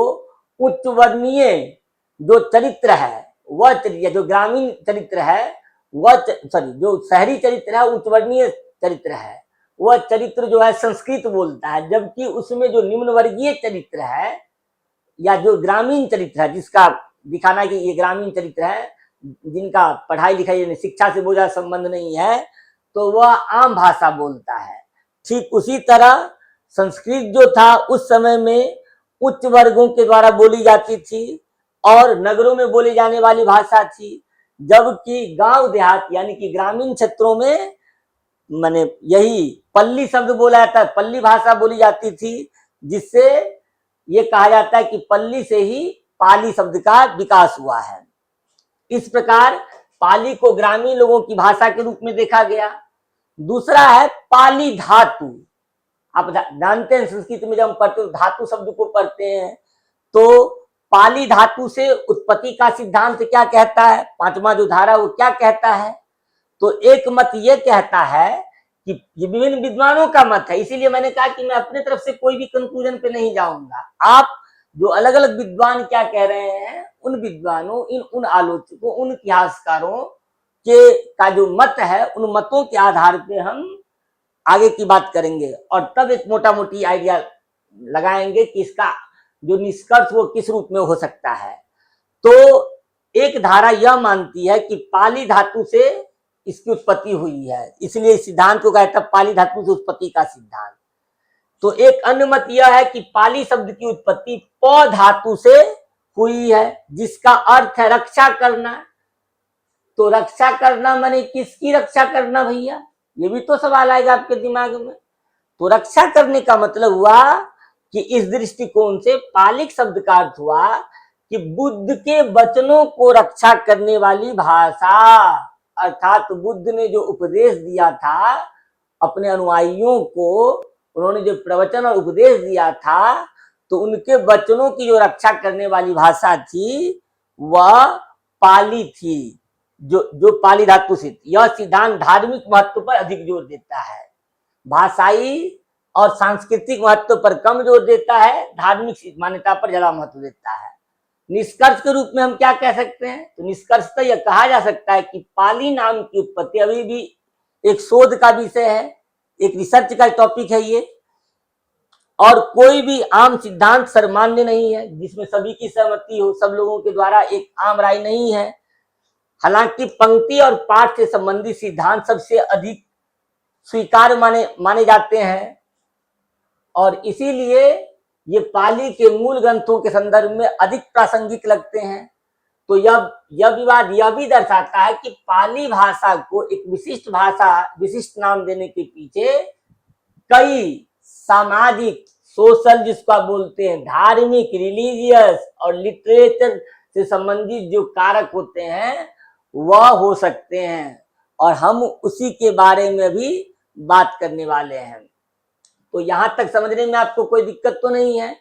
उच्च वर्णीय जो चरित्र है, वह चरित्र, जो ग्रामीण चरित्र है वह सॉरी जो शहरी चरित्र है, उच्च वर्णीय चरित्र है, वह चरित्र जो है संस्कृत बोलता है, जबकि उसमें जो निम्न वर्गीय चरित्र है या जो ग्रामीण चरित्र है, जिसका दिखाना कि ये ग्रामीण चरित्र है, जिनका पढ़ाई लिखाई शिक्षा से बहुत ज्यादा संबंध नहीं है, तो वह आम भाषा बोलता है। ठीक उसी तरह संस्कृत जो था उस समय में उच्च वर्गों के द्वारा बोली जाती थी और नगरों में बोली जाने वाली भाषा थी, जबकि गांव देहात यानी कि ग्रामीण क्षेत्रों में माने यही पल्ली शब्द बोला जाता है, पल्ली भाषा बोली जाती थी, जिससे ये कहा जाता है कि पल्ली से ही पाली शब्द का विकास हुआ है। इस प्रकार पाली को ग्रामीण लोगों की भाषा के रूप में देखा गया। दूसरा है पाली धातु। आप जानते हैं संस्कृत में जब हम पढ़ते धातु शब्द को पढ़ते हैं, तो पाली धातु से उत्पत्ति का सिद्धांत क्या कहता है, पांचवा जो धारा वो क्या कहता है। तो एक मत ये कहता है कि ये विभिन्न विद्वानों का मत है, इसीलिए मैंने कहा कि मैं अपने तरफ से कोई भी कंक्लूजन पे नहीं जाऊंगा। आप जो अलग अलग विद्वान क्या कह रहे हैं, उन विद्वानों, उन आलोचकों, उन इतिहासकारों के का जो मत है, उन मतों के आधार पे हम आगे की बात करेंगे और तब एक मोटा मोटी आइडिया लगाएंगे कि इसका जो निष्कर्ष वो किस रूप में हो सकता है। तो एक धारा यह मानती है कि पाली धातु से इसकी उत्पत्ति हुई है, इसलिए इस सिद्धांत को कहता है पाली धातु से उत्पत्ति का सिद्धांत। तो एक अन्य मत यह है कि पाली शब्द की उत्पत्ति प धातु से हुई है, जिसका अर्थ है रक्षा करना। तो रक्षा करना माने किसकी रक्षा करना भैया, ये भी तो सवाल आएगा आपके दिमाग में। तो रक्षा करने का मतलब हुआ कि इस दृष्टिकोण से पालिक शब्द का अर्थ हुआ कि बुद्ध के वचनों को रक्षा करने वाली भाषा, अर्थात बुद्ध ने जो उपदेश दिया था अपने अनुयायियों को, उन्होंने जो प्रवचन और उपदेश दिया था, तो उनके वचनों की जो रक्षा करने वाली भाषा थी वह पाली थी, जो पाली धातु से थी। यह सिद्धांत धार्मिक महत्व पर अधिक जोर देता है, भाषाई और सांस्कृतिक महत्व पर कम जोर देता है, धार्मिक मान्यता पर ज्यादा महत्व देता है। निष्कर्ष के रूप में हम क्या कह सकते हैं, तो निष्कर्षतः यह कहा जा सकता है कि पाली नाम की उत्पत्ति अभी भी एक शोध का विषय है, एक रिसर्च का टॉपिक है ये, और कोई भी आम सिद्धांत सर्वमान्य नहीं है जिसमें सभी की सहमति हो, सब लोगों के द्वारा एक आम राय नहीं है। हालांकि पंक्ति और पाठ से संबंधित सिद्धांत सबसे अधिक स्वीकार माने जाते हैं, और इसीलिए ये पाली के मूल ग्रंथों के संदर्भ में अधिक प्रासंगिक लगते हैं। तो यह विवाद यह भी दर्शाता है कि पाली भाषा को एक विशिष्ट भाषा, विशिष्ट नाम देने के पीछे कई सामाजिक, सोशल जिसको आप बोलते हैं, धार्मिक, रिलीजियस और लिटरेचर से संबंधित जो कारक होते हैं वह हो सकते हैं, और हम उसी के बारे में भी बात करने वाले हैं। तो यहां तक समझने में आपको कोई दिक्कत तो नहीं है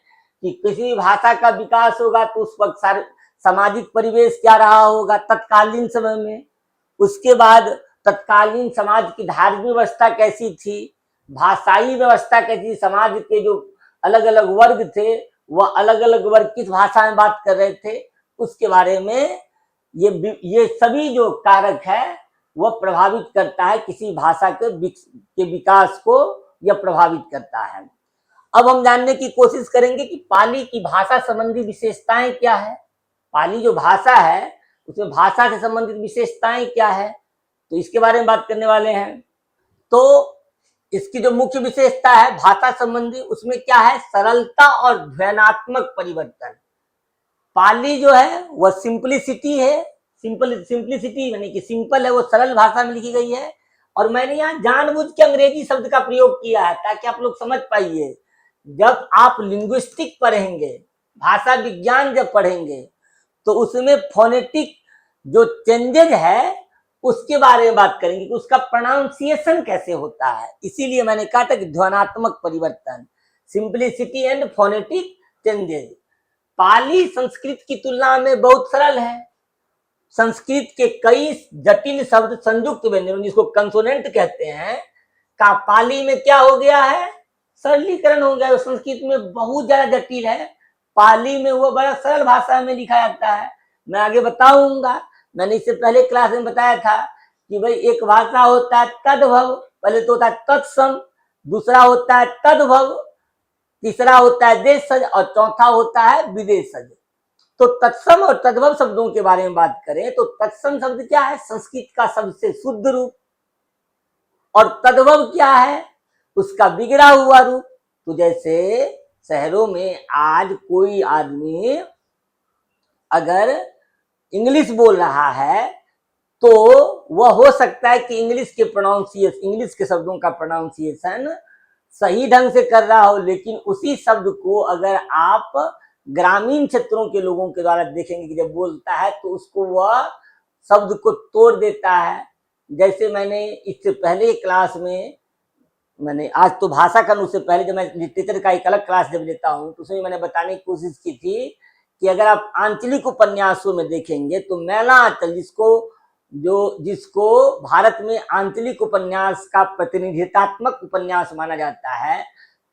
कि किसी भाषा का विकास होगा तो उस वक्त सामाजिक परिवेश क्या रहा होगा तत्कालीन समय में, उसके बाद तत्कालीन समाज की धार्मिक व्यवस्था कैसी थी, भाषाई व्यवस्था कैसी, समाज के जो अलग अलग वर्ग थे वह अलग अलग वर्ग किस भाषा में बात कर रहे थे, उसके बारे में ये सभी जो कारक है वह प्रभावित करता है किसी भाषा के विकास को, यह प्रभावित करता है। अब हम जानने की कोशिश करेंगे कि पाली की भाषा संबंधी विशेषताएं क्या है। पाली जो भाषा है उसमें भाषा से संबंधित विशेषताएं क्या है, तो इसके बारे में बात करने वाले हैं। तो इसकी जो मुख्य विशेषता है भाषा संबंधी, उसमें क्या है, सरलता और ध्वन्यात्मक परिवर्तन। पाली जो है वह सिंपलिसिटी है, सिंपलिसिटी यानी कि सिंपल है, वो सरल भाषा में लिखी गई है, और मैंने यहाँ जानबूझ के अंग्रेजी शब्द का प्रयोग किया है ताकि आप लोग समझ पाइए। जब आप लिंग्विस्टिक पढ़ेंगे, भाषा विज्ञान जब पढ़ेंगे, तो उसमें फोनेटिक जो चेंजेज है उसके बारे में बात करेंगे कि उसका प्रोनाउंसिएशन कैसे होता है। इसीलिए मैंने कहा था कि ध्वन्यात्मक परिवर्तन, सिंप्लिसिटी एंड फोनेटिक चेंजेस। पाली संस्कृत की तुलना में बहुत सरल है। संस्कृत के कई जटिल शब्द संयुक्त व्यंजन जिसको कंसोनेंट कहते हैं का पाली में क्या हो गया है, सरलीकरण हो गया। संस्कृत में बहुत ज्यादा जटिल है, पाली में वो बड़ा सरल भाषा में लिखा जाता है। मैं आगे बताऊंगा। मैंने इससे पहले क्लास में बताया था कि भाई एक भाषा होता है तद्भव, पहले तो होता है तत्सम, दूसरा होता है तद्भव, तीसरा होता है देशज और चौथा होता है विदेशज। तो तत्सम और तद्भव शब्दों के बारे में बात करें तो तत्सम शब्द क्या है, संस्कृत का सबसे शुद्ध रूप, और तद्भव क्या है, उसका बिगड़ा हुआ रूप। तो जैसे शहरों में आज कोई आदमी अगर इंग्लिश बोल रहा है तो वह हो सकता है कि इंग्लिश के शब्दों का प्रोनाउंसिएशन सही ढंग से कर रहा हो, लेकिन उसी शब्द को अगर आप ग्रामीण क्षेत्रों के लोगों के द्वारा देखेंगे कि जब बोलता है तो उसको वह शब्द को तोड़ देता है। जैसे मैंने इससे पहले क्लास में आज तो भाषा का उससे पहले जब मैं लिटरेचर का एक अलग क्लास जब लेता हूँ तो उसमें मैंने बताने की कोशिश की थी कि अगर आप आंचलिक उपन्यासों में देखेंगे तो मैला आंचल जिसको भारत में आंचलिक उपन्यास का प्रतिनिधित्वात्मक उपन्यास माना जाता है,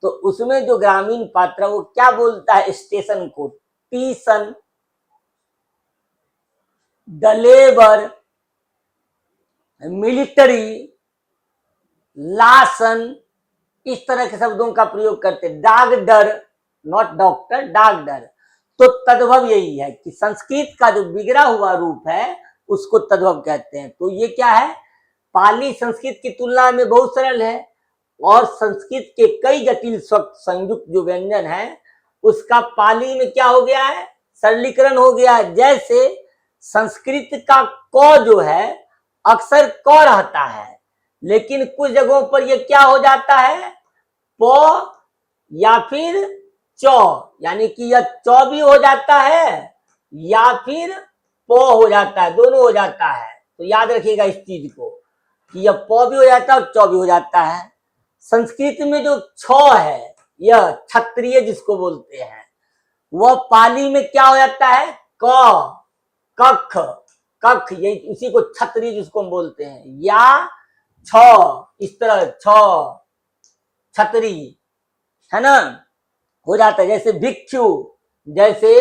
तो उसमें जो ग्रामीण पात्र वो क्या बोलता है, स्टेशन को टीसन, डलेबर, मिलिट्री, लासन, इस तरह के शब्दों का प्रयोग करते। Doctor, not doctor, doctor. तो तद्भव यही है कि संस्कृत का जो बिगड़ा हुआ रूप है उसको तद्भव कहते हैं। तो ये क्या है, पाली संस्कृत की तुलना में बहुत सरल है और संस्कृत के कई जटिल संयुक्त जो व्यंजन है उसका पाली में क्या हो गया है, सरलीकरण हो गया है। जैसे संस्कृत का क जो है अक्सर क रहता है, लेकिन कुछ जगहों पर ये क्या हो जाता है, प या फिर चौ, यानी कि यह चौ भी हो जाता है या फिर प हो जाता है, दोनों हो जाता है। तो याद रखिएगा इस चीज को कि यह प भी हो जाता है और चौ भी हो जाता है। संस्कृत में जो छ है, यह क्षत्रिय जिसको बोलते हैं, वह पाली में क्या हो जाता है, क, कख, कख, ये उसी को क्षत्रिय जिसको हम बोलते हैं, या छ, इस तरह छ, छतरी, है ना, हो जाता है। जैसे भिक्षु, जैसे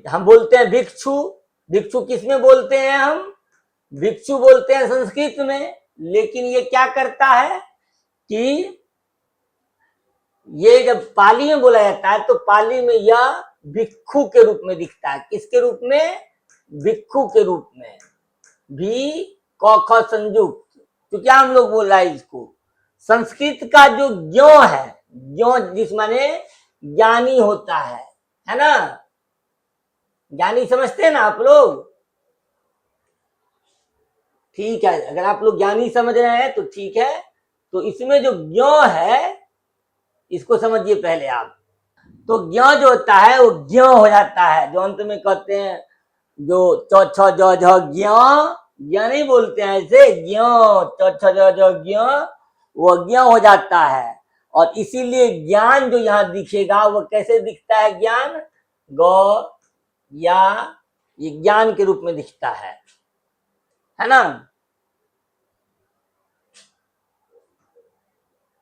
हम बोलते हैं भिक्षु, भिक्षु किसमें बोलते हैं, हम भिक्षु बोलते हैं संस्कृत में, लेकिन ये क्या करता है कि ये जब पाली में बोला जाता है तो पाली में यह भिक्षु के रूप में दिखता है। किसके रूप में, भिक्षु के रूप में, भी क ख संयुक्त। तो क्या हम लोग बोल रहा है इसको, संस्कृत का जो ज्ञो है, ज्ञो जिस माने ज्ञानी होता है ना, ज्ञानी समझते हैं ना आप लोग, ठीक है। अगर आप लोग ज्ञानी समझ रहे हैं तो ठीक है। तो इसमें जो ज्ञो है इसको समझिए पहले आप। तो ज्ञो जो होता है वो ज्ञो हो जाता है, जो अंत में कहते हैं जो चौ छ ज झ ज्ञो, ज्ञो नहीं बोलते हैं ऐसे, ज्ञो चौ छ ज झ ज्ञो, वो ज्ञो हो जाता है। और इसीलिए ज्ञान जो यहाँ दिखेगा वो कैसे दिखता है, ज्ञान ग या ये ज्ञान के रूप में दिखता है ना,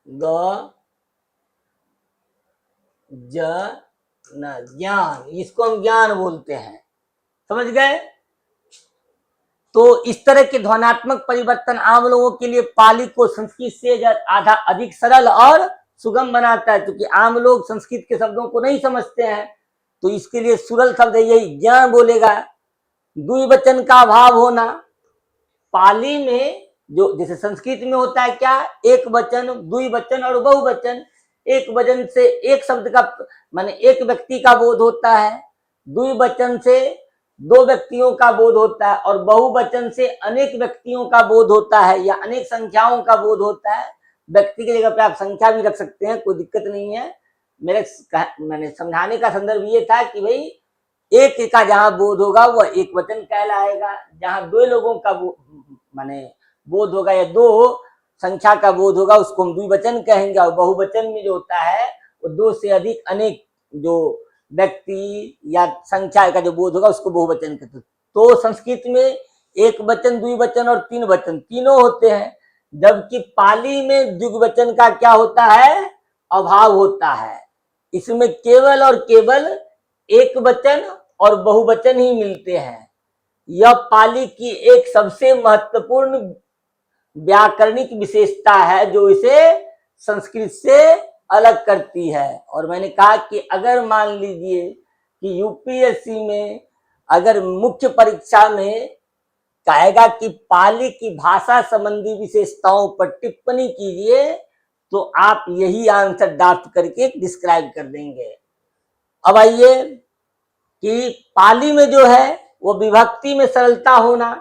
ग ज न, ज्ञान, इसको हम ज्ञान बोलते हैं, समझ गए। तो इस तरह के ध्वन्यात्मक परिवर्तन आम लोगों के लिए पाली को संस्कृत से आधा अधिक सरल और सुगम बनाता है, क्योंकि आम लोग संस्कृत के शब्दों को नहीं समझते हैं। तो इसके लिए सरल शब्द है यही, ज्ञान बोलेगा। द्विवचन का अभाव होना, पाली में जो जैसे संस्कृत में होता है क्या, एक वचन, द्विवचन और बहुवचन। एक वचन से एक शब्द का माने एक व्यक्ति का बोध होता है, द्विवचन से दो व्यक्तियों का बोध होता है, और बहुवचन से अनेक व्यक्तियों का बोध होता है या अनेक संख्याओं का बोध होता है। व्यक्ति की जगह पे आप संख्या भी रख सकते हैं, कोई दिक्कत नहीं है। मैंने समझाने का संदर्भ ये था कि भाई एक का जहां बोध होगा वह एक वचन कहलाएगा, जहां दो लोगों का माने बोध होगा या दो संख्या का बोध होगा उसको हम द्विवचन कहेंगे, और बहुवचन में जो होता है वो दो से अधिक अनेक जो व्यक्ति या संख्या का जो बोध होगा उसको बहुवचन कहते हैं। तो संस्कृत में एक वचन, द्विवचन और तीन वचन तीनों होते हैं, जबकि पाली में द्विवचन का क्या होता है, अभाव होता है। इसमें केवल और केवल एक वचन और बहुवचन ही मिलते हैं। यह पाली की एक सबसे महत्वपूर्ण व्याकरणिक विशेषता है जो इसे संस्कृत से अलग करती है। और मैंने कहा कि अगर मान लीजिए कि यूपीएससी में अगर मुख्य परीक्षा में कहेगा कि पाली की भाषा संबंधी विशेषताओं पर टिप्पणी कीजिए, तो आप यही आंसर ड्राफ्ट करके डिस्क्राइब कर देंगे। अब आइए कि पाली में जो है वो विभक्ति में सरलता होना,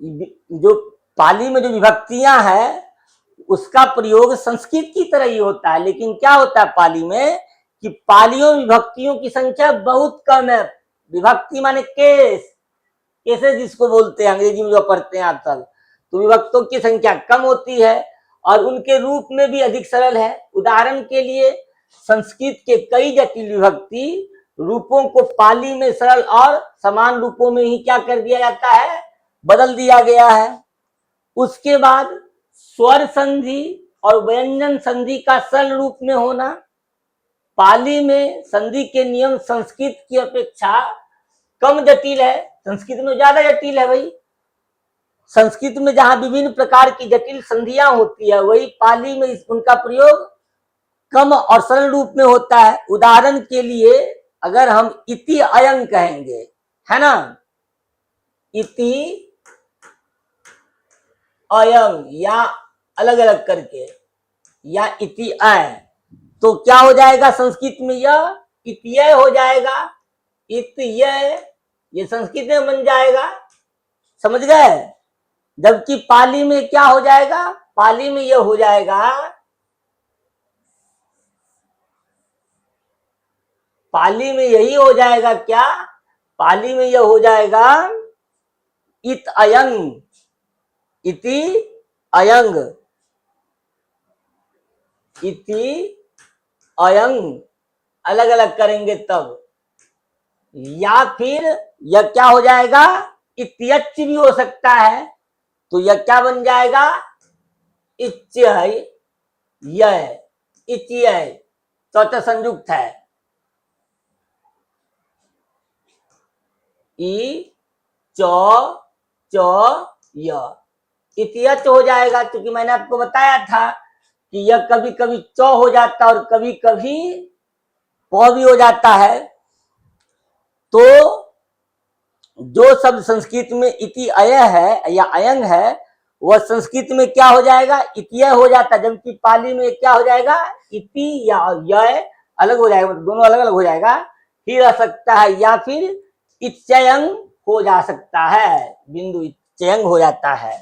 जो पाली में जो विभक्तियां हैं उसका प्रयोग संस्कृत की तरह ही होता है, लेकिन क्या होता है पाली में कि पालियों विभक्तियों की संख्या बहुत कम है। विभक्ति माने केस, केसेस जिसको बोलते हैं अंग्रेजी में जो पढ़ते हैं आप सब, तो विभक्तों की संख्या कम होती है और उनके रूप में भी अधिक सरल है। उदाहरण के लिए संस्कृत के कई जटिल विभक्ति रूपों को पाली में सरल और समान रूपों में ही क्या कर दिया जाता है, बदल दिया गया है। उसके बाद स्वर संधि और व्यंजन संधि का सरल रूप में होना। पाली में संधि के नियम संस्कृत की अपेक्षा कम जटिल है, संस्कृत में ज्यादा जटिल है। भाई संस्कृत में जहां विभिन्न प्रकार की जटिल संधियां होती है, वही पाली में उनका प्रयोग कम और सरल रूप में होता है। उदाहरण के लिए अगर हम इति अयं कहेंगे, है ना, इति अयं या अलग अलग करके या इति अय, तो क्या हो जाएगा संस्कृत में, यह इत्यय हो जाएगा। इत्यय ये संस्कृत में बन जाएगा, समझ गए। जबकि पाली में क्या हो जाएगा, पाली में यह हो जाएगा, पाली में यही हो जाएगा क्या, पाली में यह हो जाएगा इत अयंग, इति अयंग, इति अयंग अलग अलग करेंगे तब। या फिर यह क्या हो जाएगा, इत्यच भी हो सकता है, तो यह क्या बन जाएगा, इत्यय, यह इत्यय चौथा संयुक्त है, ई चौ चौ य, इत्यच हो जाएगा। क्योंकि मैंने आपको बताया था कि यह कभी कभी चौ हो जाता है और कभी कभी प भी हो जाता है। तो जो शब्द संस्कृत में इति अय है या अयंग है, वह संस्कृत में क्या हो जाएगा, इत्यय हो जाता है। जबकि पाली में क्या हो जाएगा, इति या यय अलग हो जाएगा, मतलब दोनों अलग अलग हो जाएगा। फिर आ सकता है या फिर इत्ययंग हो जा सकता है, बिंदु इत्ययंग हो जाता है।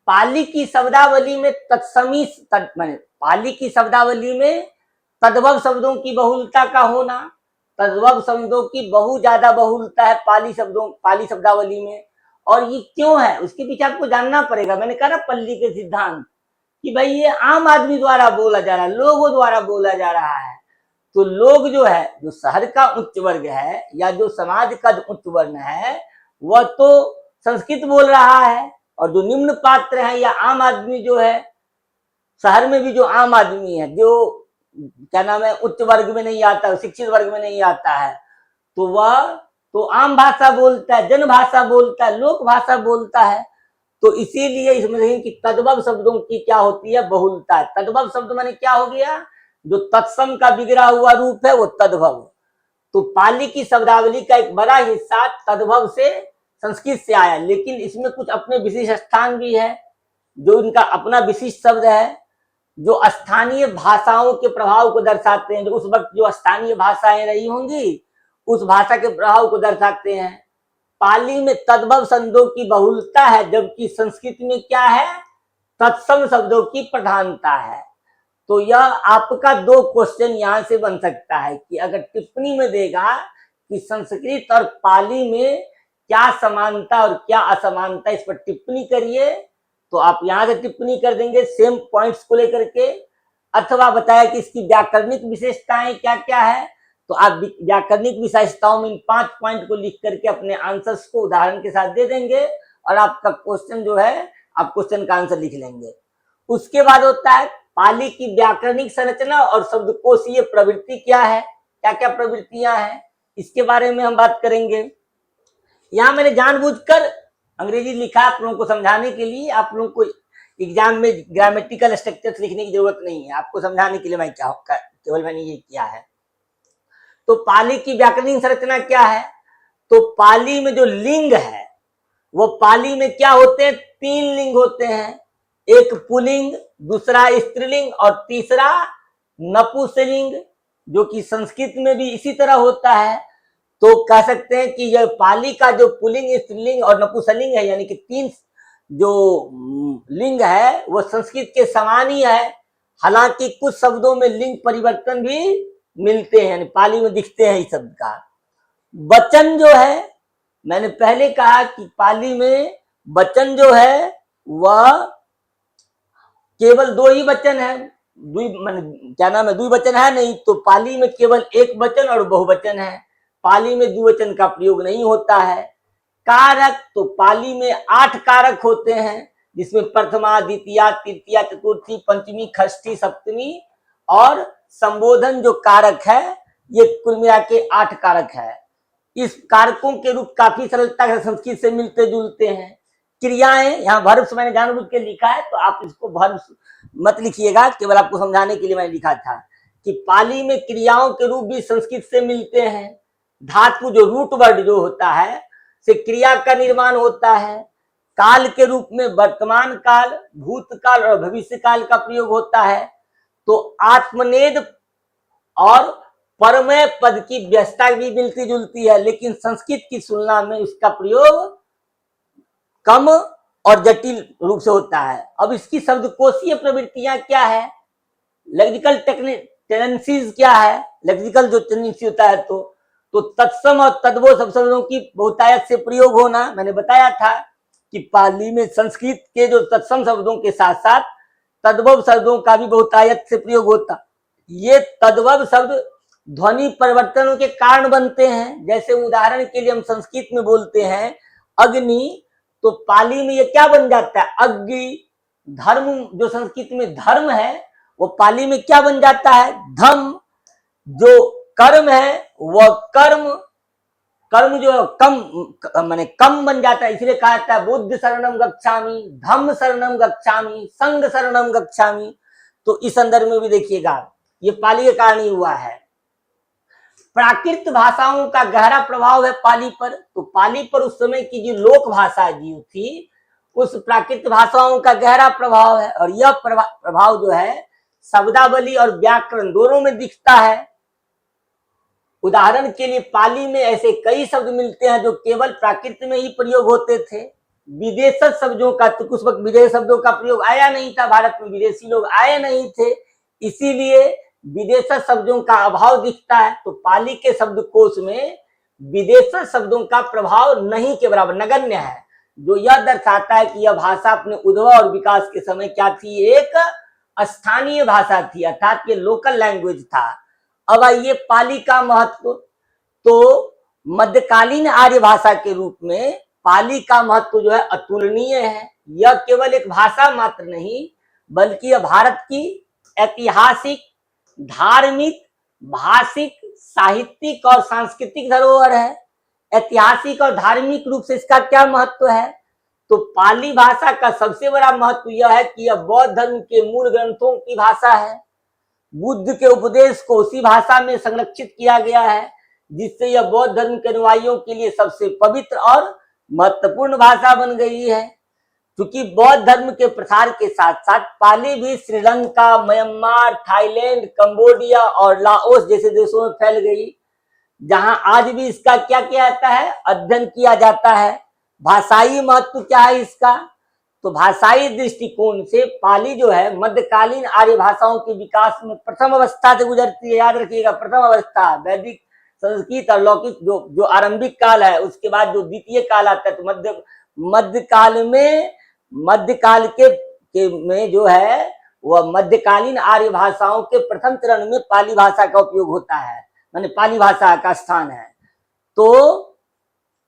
पाली की शब्दावली में तत्समी पाली की शब्दावली में तद्भव शब्दों की बहुलता का होना, तद्भव शब्दों की बहुत ज्यादा बहुलता है पाली शब्दावली में। और ये क्यों है उसके पीछे आपको जानना पड़ेगा। मैंने कहा ना पल्ली के सिद्धांत कि भाई ये आम आदमी द्वारा बोला जा रहा है, लोगों द्वारा बोला जा रहा है। तो लोग जो है, जो शहर का उच्च वर्ग है या जो समाज का उच्च वर्ण है, वह तो संस्कृत बोल रहा है, और जो निम्न पात्र है या आम आदमी जो है, शहर में भी जो आम आदमी है, जो क्या नाम है, उच्च वर्ग में नहीं आता, शिक्षित वर्ग में नहीं आता है, तो वह तो आम भाषा बोलता है, जन भाषा बोलता है, लोक भाषा बोलता है। तो इसीलिए इसमें देखिए कि तद्भव शब्दों की क्या होती है, बहुलता है। तद्भव शब्द माने क्या हो गया, जो तत्सम का बिगड़ा हुआ रूप है वो तद्भव। तो पाली की शब्दावली का एक बड़ा हिस्सा तद्भव से संस्कृत से आया, लेकिन इसमें कुछ अपने विशिष्ट स्थान भी है, जो इनका अपना विशिष्ट शब्द है, जो स्थानीय भाषाओं के प्रभाव को दर्शाते हैं। जो उस वक्त जो स्थानीय भाषाएं रही होंगी उस भाषा के प्रभाव को दर्शाते हैं। पाली में तद्भव शब्दों की बहुलता है, जबकि संस्कृत में क्या है, तत्सम शब्दों की प्रधानता है। तो यह आपका 2 क्वेश्चन यहां से बन सकता है कि अगर टिप्पणी में देगा कि संस्कृत और पाली में क्या समानता और क्या असमानता, इस पर टिप्पणी करिए, तो आप यहां से टिप्पणी कर देंगे सेम पॉइंट्स को लेकर के। अथवा बताया कि इसकी व्याकरणिक विशेषताएं क्या क्या है, तो आप व्याकरणिक विशेषताओं में इन 5 पॉइंट को लिख करके अपने आंसर्स को उदाहरण के साथ दे देंगे और आपका क्वेश्चन जो है, आप क्वेश्चन का आंसर लिख लेंगे। उसके बाद होता है पाली की व्याकरणिक संरचना और शब्दकोशीय प्रवृत्ति क्या है, क्या क्या प्रवृत्तियां हैं, इसके बारे में हम बात करेंगे। यहाँ मैंने जानबूझकर अंग्रेजी लिखा आप लोगों को समझाने के लिए। आप लोगों को एग्जाम में ग्रामेटिकल स्ट्रक्चर्स लिखने की जरूरत नहीं है, आपको समझाने के लिए मैं क्या केवल मैंने ये किया है। तो पाली की व्याकरणिक संरचना क्या है, तो पाली में जो लिंग है वो पाली में क्या होते हैं, 3 लिंग होते हैं। एक पुल्लिंग, दूसरा स्त्रीलिंग और तीसरा नपुंसकलिंग, जो कि संस्कृत में भी इसी तरह होता है। तो कह सकते हैं कि यह पाली का जो पुल्लिंग, स्त्रीलिंग और नपुंसकलिंग है, यानी कि 3 जो लिंग है वो संस्कृत के समान ही है। हालांकि कुछ शब्दों में लिंग परिवर्तन भी मिलते हैं, यानी पाली में दिखते हैं इस शब्द का। वचन जो है, मैंने पहले कहा कि पाली में वचन जो है वह केवल 2 ही वचन है, क्या नाम है, द्विवचन है नहीं। तो पाली में केवल एक वचन और बहुवचन है, पाली में द्विवचन का प्रयोग नहीं होता है। कारक, तो पाली में 8 कारक होते हैं, जिसमें प्रथमा, द्वितीया, तृतीया, चतुर्थी, पंचमी, षष्ठी, सप्तमी और संबोधन जो कारक है, ये कुल मिला के 8 कारक है। इस कारकों के रूप काफी सरलता से संस्कृत से मिलते जुलते हैं। क्रियाएं, यहाँ वर्ब्स मैंने जानबूझ के लिखा है, तो आप इसको वर्ब्स मत लिखिएगा, केवल आपको समझाने के लिए मैंने लिखा था कि पाली में क्रियाओं के रूप भी संस्कृत से मिलते हैं। धातु जो रूट वर्ड जो होता है से क्रिया का निर्माण होता है। काल के रूप में वर्तमान काल, भूतकाल और भविष्य काल का प्रयोग होता है। तो आत्मनेद और परमय पद की व्यवस्था भी मिलती जुलती है, लेकिन संस्कृत की तुलना में इसका प्रयोग कम और जटिल रूप से होता है। अब इसकी शब्दकोशीय प्रवृत्तियां क्या है, लेक्सिकल टेंडेंसीज क्या है, लेक्सिकल जो टेंडेंसी होता है, तो तत्सम और तद्भव शब्दों की बहुतायत से प्रयोग होना। मैंने बताया था कि पाली में संस्कृत के जो तत्सम शब्दों के साथ साथ तद्भव शब्दों का भी बहुतायत से प्रयोग होता। ये तद्भव शब्द ध्वनि परिवर्तनों के कारण बनते हैं। जैसे उदाहरण के लिए हम संस्कृत में बोलते हैं अग्नि, तो पाली में ये क्या बन जाता है, अग्नि। धर्म, जो संस्कृत में धर्म है, वो पाली में क्या बन जाता है, धम। जो कर्म है वह कर्म जो कम माने कम बन जाता है, इसलिए कहा जाता है बुद्ध शरणम गच्छामि, धम्म शरणम गच्छामि, संघ शरणम गच्छामि। तो इस संदर्भ में भी देखिएगा ये पाली के कारण ही हुआ है। प्राकृत भाषाओं का गहरा प्रभाव है पाली पर। तो पाली पर उस समय की जो लोक भाषा जी थी, उस प्राकृत भाषाओं का गहरा प्रभाव है। और यह प्रभाव जो है शब्दावली और व्याकरण दोनों में दिखता है। उदाहरण के लिए पाली में ऐसे कई शब्द मिलते हैं जो केवल प्राकृत में ही प्रयोग होते थे। विदेशज शब्दों का, तो कुछ वक्त विदेश शब्दों का प्रयोग आया नहीं था, भारत में विदेशी लोग आए नहीं थे, इसीलिए विदेशज शब्दों का अभाव दिखता है। तो पाली के शब्दकोश में विदेशज शब्दों का प्रभाव नहीं के बराबर, नगण्य है, जो यह दर्शाता है कि यह भाषा अपने उद्भव और विकास के समय क्या थी, एक स्थानीय भाषा थी, अर्थात ये लोकल लैंग्वेज था। अब आइए पाली का महत्व। तो मध्यकालीन आर्य भाषा के रूप में पाली का महत्व जो है अतुलनीय है। यह केवल एक भाषा मात्र नहीं, बल्कि यह भारत की ऐतिहासिक, धार्मिक, भाषिक, साहित्यिक और सांस्कृतिक धरोहर है। ऐतिहासिक और धार्मिक रूप से इसका क्या महत्व है, तो पाली भाषा का सबसे बड़ा महत्व यह है कि यह बौद्ध धर्म के मूल ग्रंथों की भाषा है। बुद्ध के उपदेश को उसी भाषा में संरक्षित किया गया है, जिससे यह बौद्ध धर्म के अनुयायियों के लिए सबसे पवित्र और महत्वपूर्ण भाषा बन गई है। क्योंकि बौद्ध धर्म के प्रसार के साथ साथ पाली भी श्रीलंका, म्यांमार, थाईलैंड, कंबोडिया और लाओस जैसे देशों में फैल गई। जहां आज भी इसका क्या किया जाता है, अध्ययन किया जाता है। भाषाई महत्व क्या है इसका, तो भाषाई दृष्टिकोण से पाली जो है मध्यकालीन आर्य भाषाओं के विकास में प्रथम अवस्था से गुजरती है। याद रखिएगा, प्रथम अवस्था वैदिक, संस्कृत और लौकिक जो आरंभिक काल है, उसके बाद जो द्वितीय काल आता है, तो मध्यकाल के में जो है वह मध्यकालीन आर्य भाषाओं के प्रथम चरण में पाली भाषा का उपयोग होता है, माने पाली भाषा का स्थान है। तो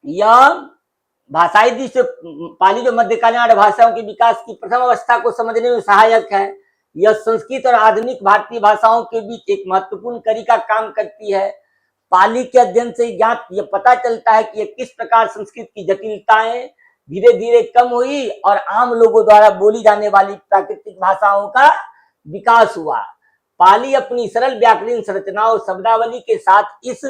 यह भाषाई दृष्टि से पाली जो मध्यकालीन आर्य भाषाओं के विकास की प्रथम अवस्था को समझने में सहायक है। यह संस्कृत और आधुनिक भारतीय भाषाओं के बीच एक महत्वपूर्ण कड़ी का काम करती है। पाली के अध्ययन से ज्ञात यह पता चलता है कि यह किस प्रकार संस्कृत की जटिलताएं धीरे धीरे कम हुई और आम लोगों द्वारा बोली जाने वाली प्राकृतिक भाषाओं का विकास हुआ। पाली अपनी सरल व्याकरण संरचना और शब्दावली के साथ इस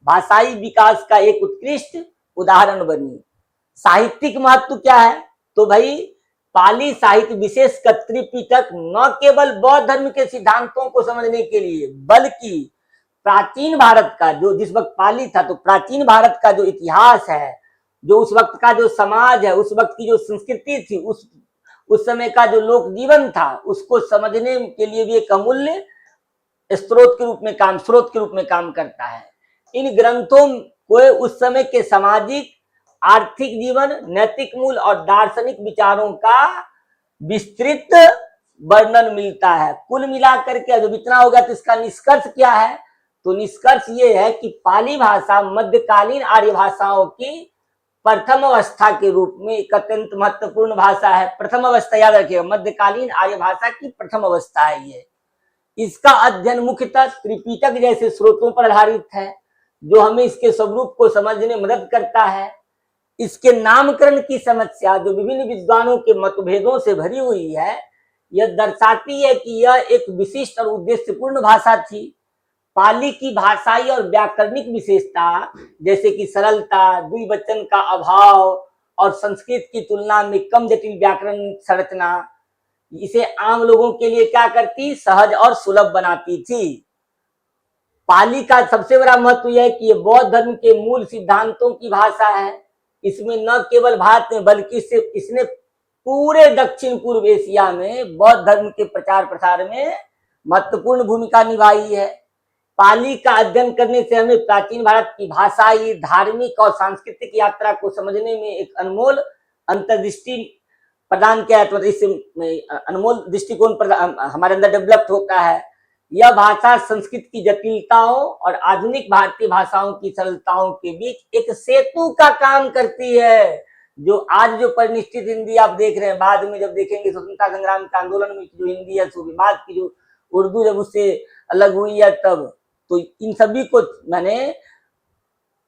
भाषाई विकास का एक उत्कृष्ट उदाहरण बनी। साहित्यिक महत्व क्या है, तो भाई पाली साहित्य विशेष त्रिपिटक न केवल बौद्ध धर्म के सिद्धांतों को समझने के लिए, बल्कि प्राचीन भारत का जो जिस वक्त पाली था, तो प्राचीन भारत का जो इतिहास है, जो उस वक्त का जो समाज है, उस वक्त की जो संस्कृति थी, उस समय का जो लोक जीवन था, उसको समझने के लिए भी एक अमूल्य स्रोत के रूप में काम करता है। इन ग्रंथों को उस समय के सामाजिक, आर्थिक जीवन, नैतिक मूल्य और दार्शनिक विचारों का विस्तृत वर्णन मिलता है। कुल मिलाकर के जब इतना होगा तो इसका निष्कर्ष क्या है, तो निष्कर्ष ये है कि पाली भाषा मध्यकालीन आर्य भाषाओं की प्रथम अवस्था के रूप में एक अत्यंत महत्वपूर्ण भाषा है। प्रथम अवस्था याद रखिएगा, मध्यकालीन आर्य भाषा की प्रथम अवस्था है ये। इसका अध्ययन मुख्यतः त्रिपिटक जैसे स्रोतों पर आधारित है, जो हमें इसके स्वरूप को समझने में मदद करता है। इसके नामकरण की समस्या जो विभिन्न विद्वानों के मतभेदों से भरी हुई है, यह दर्शाती है कि यह एक विशिष्ट और उद्देश्यपूर्ण भाषा थी। पाली की भाषाई और व्याकरणिक विशेषता जैसे कि सरलता, द्विवचन का अभाव और संस्कृत की तुलना में कम जटिल व्याकरण संरचना इसे आम लोगों के लिए क्या करती, सहज और सुलभ बनाती थी। पाली का सबसे बड़ा महत्व यह है कि यह बौद्ध धर्म के मूल सिद्धांतों की भाषा है। इसमें न केवल भारत में बल्कि इसने पूरे दक्षिण पूर्व एशिया में बौद्ध धर्म के प्रचार प्रसार में महत्वपूर्ण भूमिका निभाई है। पाली का अध्ययन करने से हमें प्राचीन भारत की भाषाई, धार्मिक और सांस्कृतिक यात्रा को समझने में एक अनमोल अंतर्दृष्टि प्रदान किया है। तो इससे अनमोल दृष्टिकोण हमारे अंदर डेवलप होता है। यह भाषा संस्कृत की जटिलताओं और आधुनिक भारतीय भाषाओं की सरलताओं के बीच एक सेतु का काम करती है। जो आज जो परिनिष्ठित हिंदी आप देख रहे हैं, बाद में जब देखेंगे स्वतंत्रता संग्राम के आंदोलन में जो हिंदी है, बाद की जो उर्दू जब उससे अलग हुई है, तब तो इन सभी को मैंने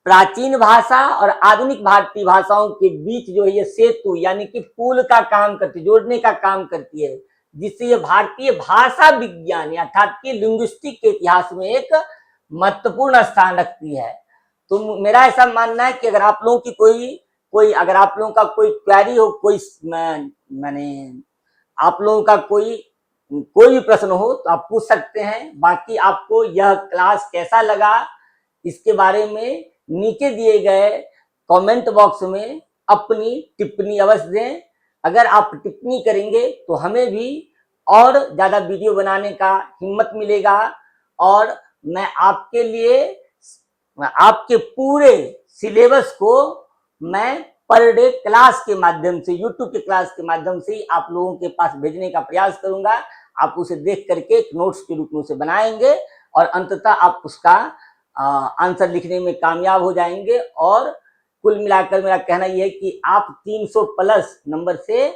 प्राचीन भाषा और आधुनिक भारतीय भाषाओं के बीच जो है ये सेतु यानी कि पुल का काम करती है, जोड़ने का काम करती है, जिससे ये भारतीय भाषा विज्ञान अर्थात कि लिंग्विस्टिक के इतिहास में एक महत्वपूर्ण स्थान रखती है। तो मेरा ऐसा मानना है कि अगर आप लोगों की कोई अगर आप लोगों का कोई क्वेरी हो, कोई मैंने आप लोगों का कोई भी प्रश्न हो तो आप पूछ सकते हैं। बाकी आपको यह क्लास कैसा लगा इसके बारे में नीचे दिए गए कमेंट बॉक्स में अपनी टिप्पणी अवश्य दें। अगर आप टिप्पणी करेंगे तो हमें भी और ज्यादा वीडियो बनाने का हिम्मत मिलेगा और मैं आपके लिए आपके पूरे सिलेबस को मैं पर डे क्लास के माध्यम से, यूट्यूब के क्लास के माध्यम से आप लोगों के पास भेजने का प्रयास करूंगा। आप उसे देख करके एक नोट्स के रूप में उसे बनाएंगे और अंततः आप उसका आंसर लिखने में कामयाब हो जाएंगे। और कुल मिलाकर मेरा कहना यह है कि आप 300 प्लस नंबर से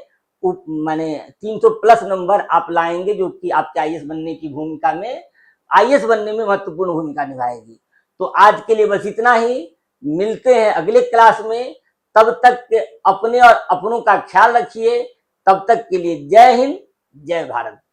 मैंने 300 प्लस नंबर आप लाएंगे, जो कि आपके आईएएस बनने की भूमिका में, आईएएस बनने में महत्वपूर्ण भूमिका निभाएगी। तो आज के लिए बस इतना ही, मिलते हैं अगले क्लास में। तब तक अपने और अपनों का ख्याल रखिए। तब तक के लिए जय हिंद, जय भारत।